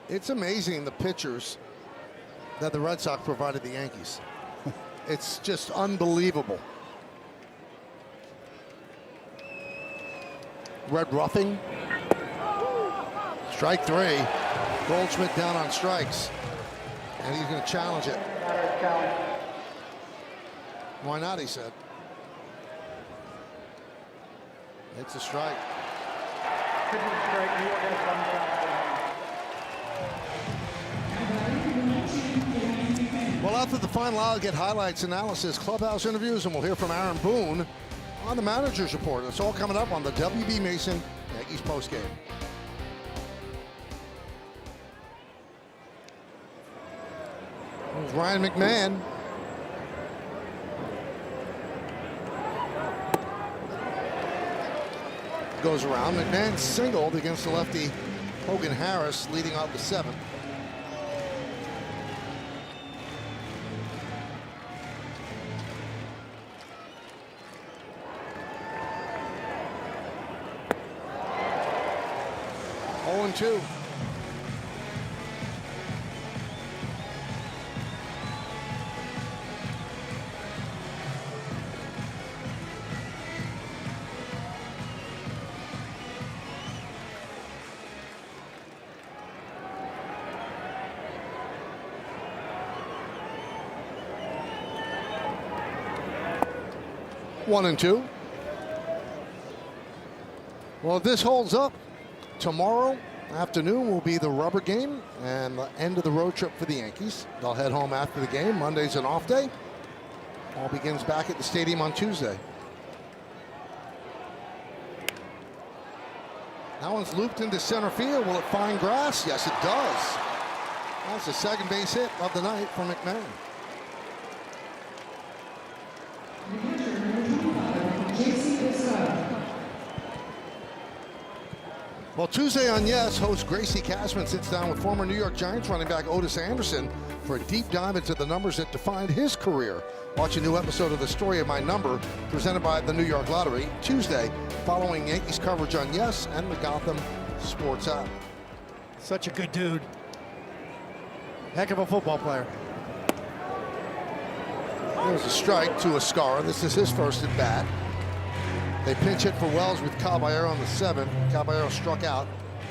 It's amazing the pitchers that the Red Sox provided the Yankees. It's just unbelievable. Red roughing. Strike 3. Goldschmidt down on strikes. And he's going to challenge it. Why not, he said. It's a strike. Well, after the final, I'll get highlights, analysis, clubhouse interviews, and we'll hear from Aaron Boone on the manager's report. It's all coming up on the WB Mason Yankees postgame. There's Ryan McMahon. Goes around. McMahon singled against the lefty Hogan Harris, leading out the 7th. and 2. One and 2. Well, if this holds up, tomorrow afternoon will be the rubber game and the end of the road trip for the Yankees. They'll head home after the game. Monday's an off day. All begins back at the stadium on Tuesday. That one's looped into center field. Will it find grass? Yes, it does. That's the second base hit of the night for McMahon. Well, Tuesday on Yes, host Gracie Cashman sits down with former New York Giants running back Otis Anderson for a deep dive into the numbers that defined his career. Watch a new episode of The Story of My Number, presented by the New York Lottery, Tuesday, following Yankees coverage on Yes and the Gotham Sports app. Such a good dude. Heck of a football player. There's a strike to Escara. This is his first at bat. They pinch hit for Wells with Caballero on the 7th. Caballero struck out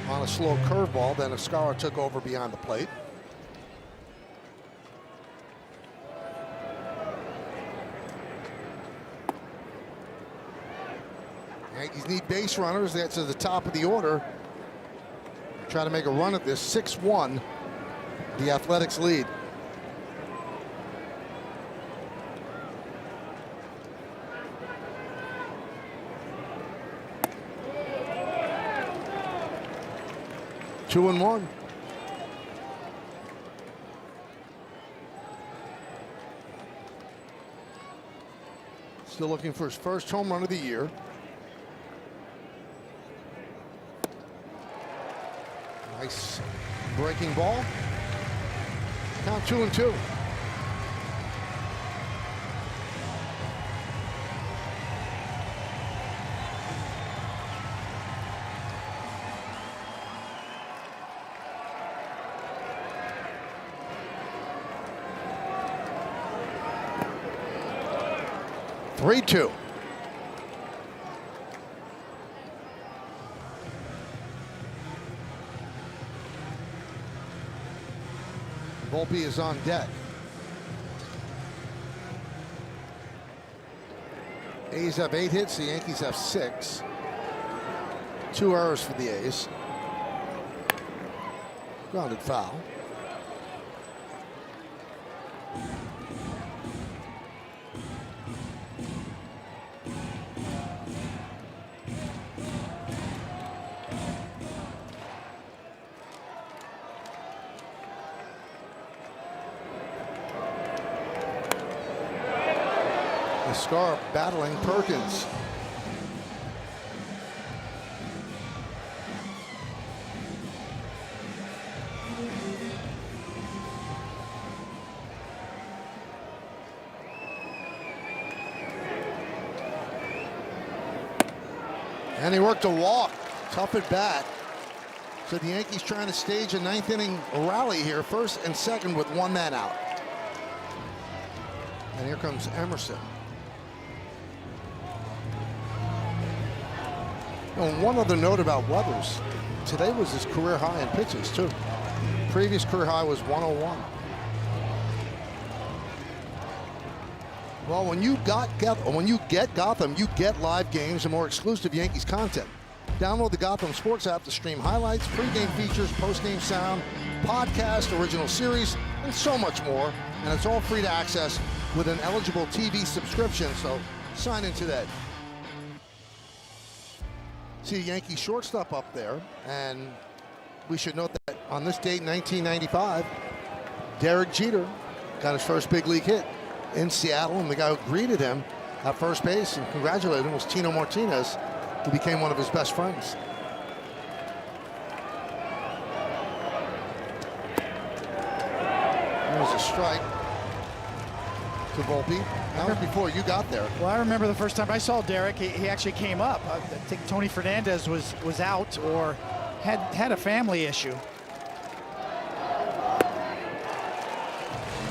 on a slow curveball. Then Escara took over behind the plate. Yankees need base runners. That's at the top of the order. Try to make a run at this. 6-1. The Athletics lead. Two and one. Still looking for his first home run of the year. Nice breaking ball. Count 2-2. Three-two. Volpe is on deck. A's have 8 hits, the Yankees have 6. 2 errors for the A's. Grounded foul. Escara battling Perkins. And he worked a walk. Tough at bat. So the Yankees trying to stage a 9th inning rally here, first and second with 1 man out. And here comes Emerson. And one other note about Weathers. Today was his career high in pitches, too. Previous career high was 101. Well, when you get Gotham, you get live games and more exclusive Yankees content. Download the Gotham Sports app to stream highlights, pregame features, postgame sound, podcast, original series, and so much more. And it's all free to access with an eligible TV subscription, so sign in today. See a Yankee shortstop up there, and we should note that on this date in 1995, Derek Jeter got his first big league hit in Seattle, and the guy who greeted him at first base and congratulated him was Tino Martinez, who became one of his best friends. There's a strike to Volpe. That was before you got there. Well, I remember the first time I saw Derek, he actually came up. I think Tony Fernandez was out or had a family issue.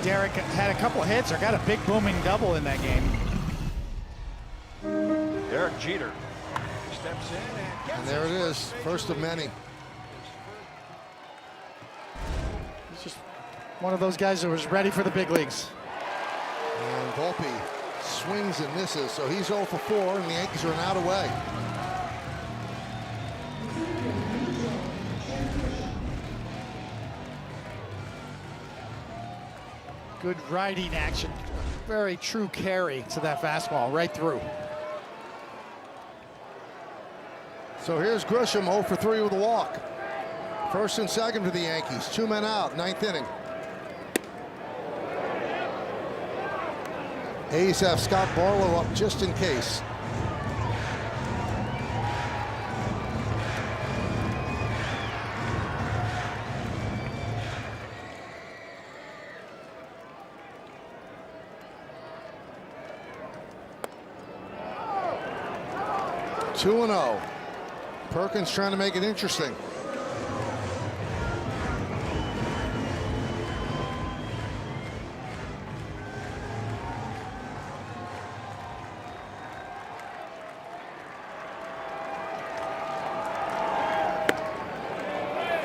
Derek had a couple of hits or got a big booming double in that game. Derek Jeter steps in and gets And there it is, first of many. He's just one of those guys that was ready for the big leagues. And Volpe swings and misses, so he's 0 for 4, and the Yankees are an out away. Good riding action. Very true carry to that fastball, right through. So here's Grisham, 0 for 3 with a walk. First and second for the Yankees, 2 men out, 9th inning. A's have Scott Barlow up just in case. 2-0. Perkins trying to make it interesting.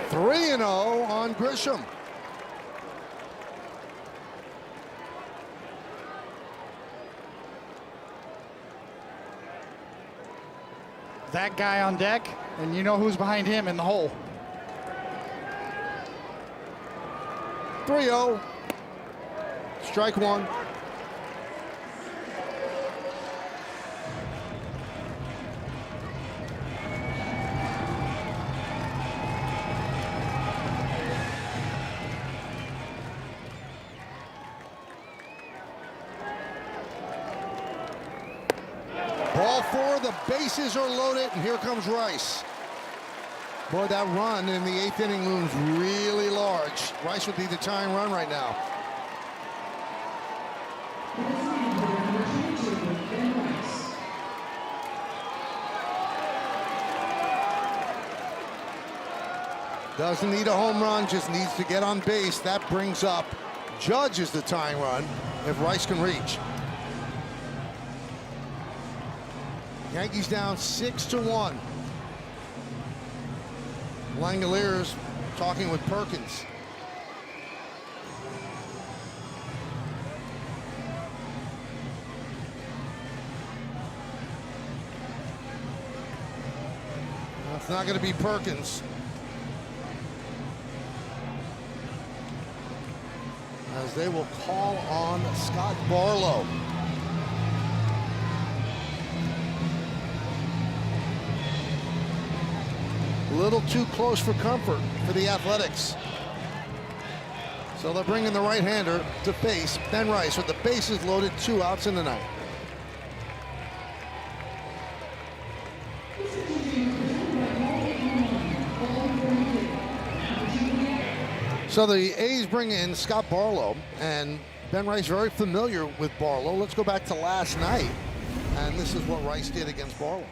Three and 0 on Grisham. That guy on deck, and you know who's behind him in the hole. 3-0. Strike one. Ball four, the bases are loaded, and here comes Rice. Boy, that run in the 8th inning looms really large. Rice would be the tying run right now. Doesn't need a home run, just needs to get on base. That brings up Judge as the tying run if Rice can reach. Yankees down 6-1. Langoliers talking with Perkins. It's not going to be Perkins. As they will call on Scott Barlow. A little too close for comfort for the Athletics. So they'll bring in the right-hander to face Ben Rice with the bases loaded, 2 outs in the ninth. So the A's bring in Scott Barlow, and Ben Rice very familiar with Barlow. Let's go back to last night, and this is what Rice did against Barlow.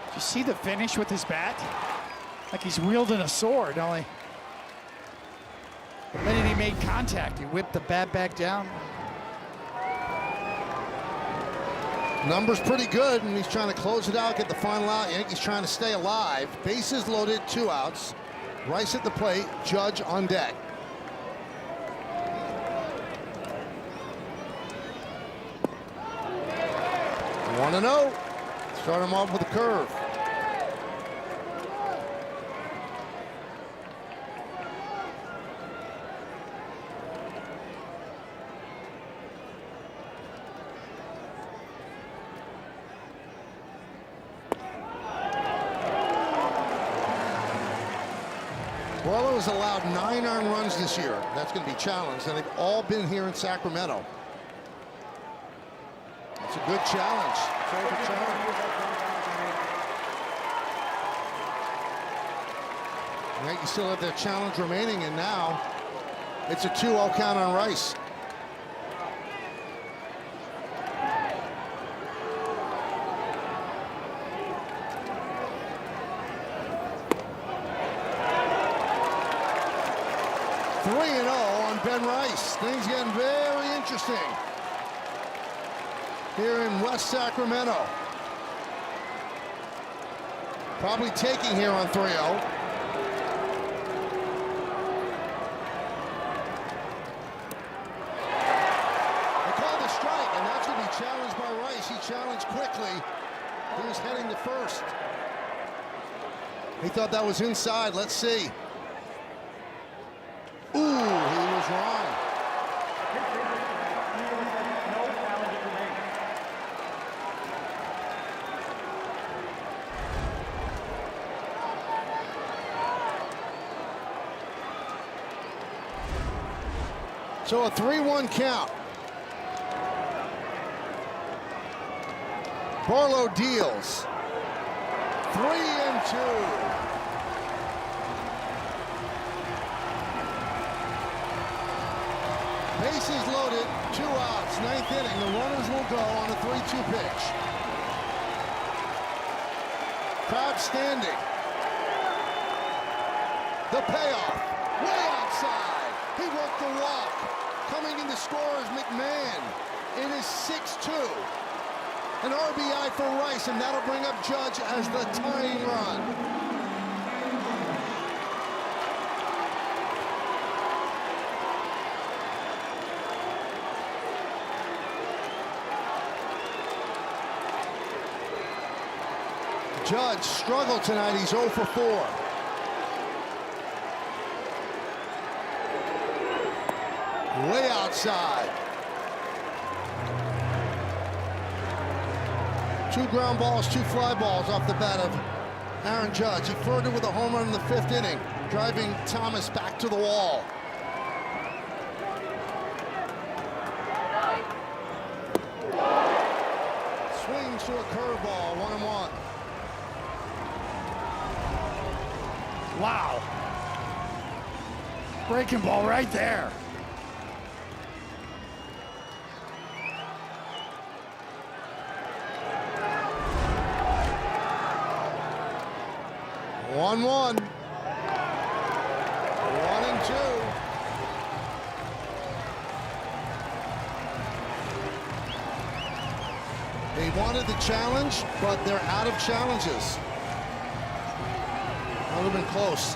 Did you see the finish with his bat? Like he's wielding a sword, only the minute he made contact, he whipped the bat back down. Numbers pretty good, and he's trying to close it out, get the final out. Yankees trying to stay alive. Bases loaded, 2 outs. Rice at the plate, Judge on deck. One and 0. Start him off with a curve. Barlow has allowed 9 earned runs this year. That's going to be challenged, and they've all been here in Sacramento. It's a good challenge. It's a challenge. The Yankees still have their challenge remaining, and now it's a 2-0 count on Rice. Ben Rice. Things getting very interesting here in West Sacramento. Probably taking here on 3-0. They called a strike, and that's going to be challenged by Rice. He challenged quickly. He was heading to first. He thought that was inside. Let's see. Ooh, he was wrong. So a 3-1 count. Barlow deals. 3-2. Bases loaded, 2 outs, 9th inning. The runners will go on a 3-2 pitch. Crowd standing. The payoff, way outside. He worked the walk. Coming in to score is McMahon. It is 6-2. An RBI for Rice, and that'll bring up Judge as the tying run. Judge struggled tonight. He's 0 for 4. Way outside. 2 ground balls, 2 fly balls off the bat of Aaron Judge. He flirted with a home run in the 5th inning, driving Thomas back to the wall. Swings to a curveball, 1-1. Wow. Breaking ball right there. One, 1-2. They wanted the challenge, but they're out of challenges. That would have been close.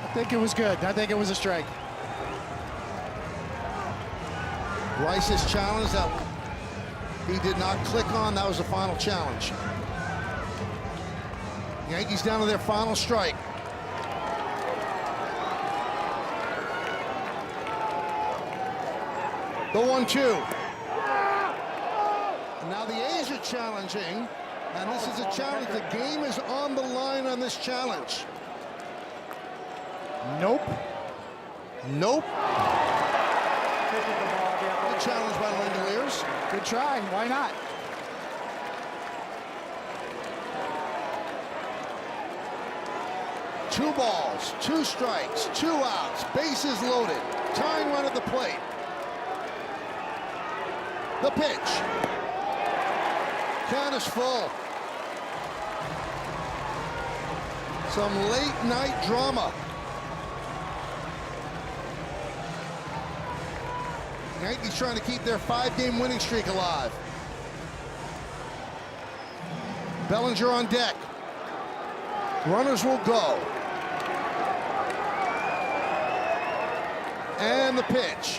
I think it was good. I think it was a strike. Rice's challenge that he did not click on, that was the final challenge. Yankees down to their final strike. The 1-2. Now the A's are challenging, and this is a challenge. The game is on the line on this challenge. Nope. Nope. Good challenge by Langoliers. Good try. Why not? Two balls, 2 strikes, 2 outs, bases loaded, tying run at the plate. The pitch. Count is full. Some late night drama. Yankees trying to keep their 5-game winning streak alive. Bellinger on deck. Runners will go. And the pitch.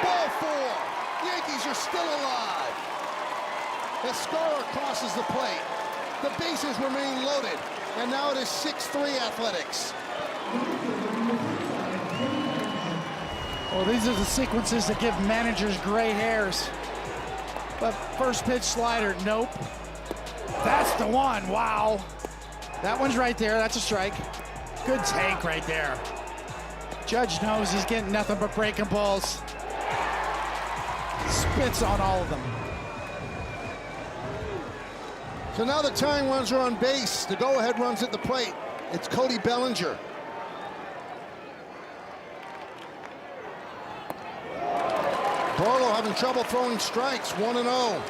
Ball 4. Yankees are still alive. Escobar crosses the plate. The bases remain loaded. And now it is 6-3 Athletics. Well, these are the sequences that give managers gray hairs. But first pitch slider, nope. That's the one, wow. That one's right there, that's a strike. Good take right there. Judge knows he's getting nothing but breaking balls. Spits on all of them. So now the tying runs are on base. The go-ahead runs at the plate. It's Cody Bellinger. Barlow having trouble throwing strikes, 1-0.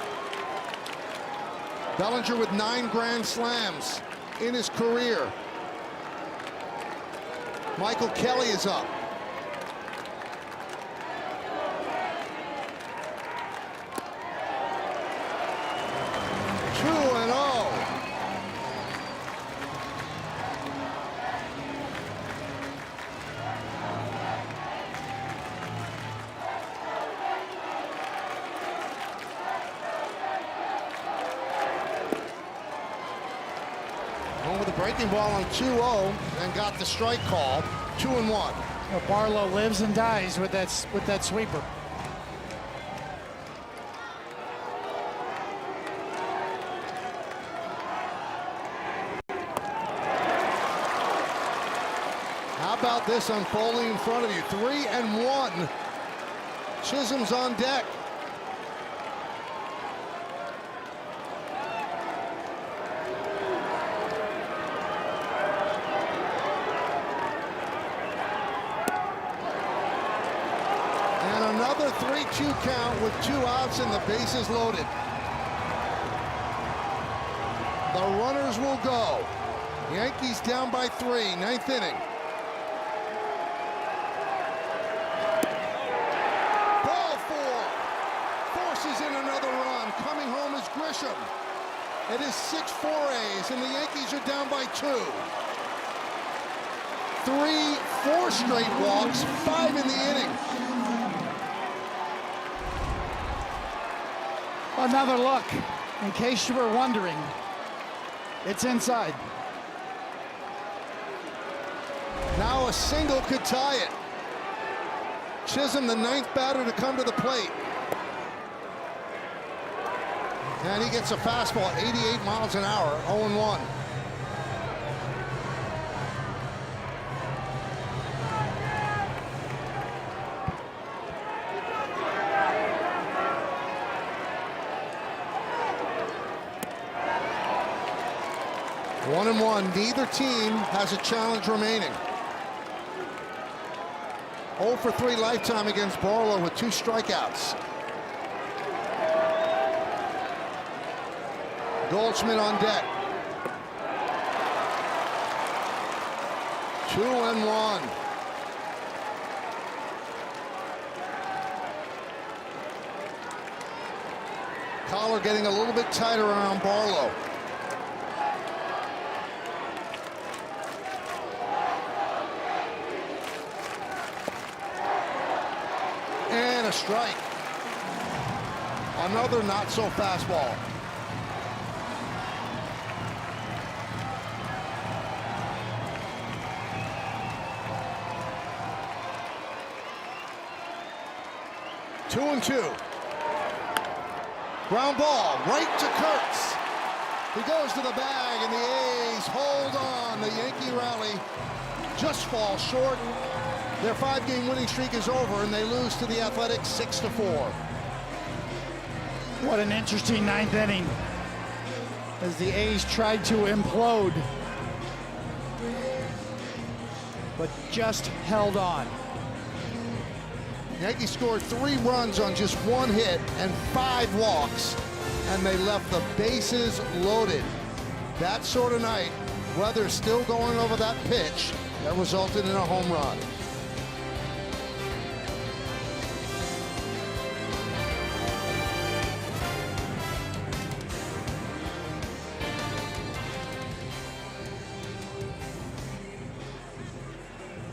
Bellinger with 9 grand slams in his career. Michael Kelly is up. With a breaking ball on 2-0 and got the strike call. 2-1. Well, Barlow lives and dies with that sweeper. How about this unfolding in front of you? 3-1. Chisholm's on deck. Another 3-2 count with 2 outs and the bases loaded. The runners will go. Yankees down by 3, 9th inning. Ball 4. Forces in another run. Coming home is Grisham. It is 6-4 and the Yankees are down by 2. 3, 4 straight walks, 5 in the inning. Another look, in case you were wondering. It's inside. Now a single could tie it. Chisholm, the 9th batter to come to the plate. And he gets a fastball at 88 miles an hour, 0-1. One and one. Neither team has a challenge remaining. 0 for 3 lifetime against Barlow with 2 strikeouts. Goldschmidt on deck. 2-1. Collar getting a little bit tighter around Barlow. And a strike. Another not so fastball. Two and 2. Ground ball right to Kurtz. He goes to the bag and the A's hold on. The Yankee rally just falls short. Their 5-game winning streak is over and they lose to the Athletics 6-4. What an interesting 9th inning as the A's tried to implode, but just held on. Yankees scored 3 runs on just 1 hit and 5 walks, and they left the bases loaded. That sort of night, weather still going over that pitch that resulted in a home run.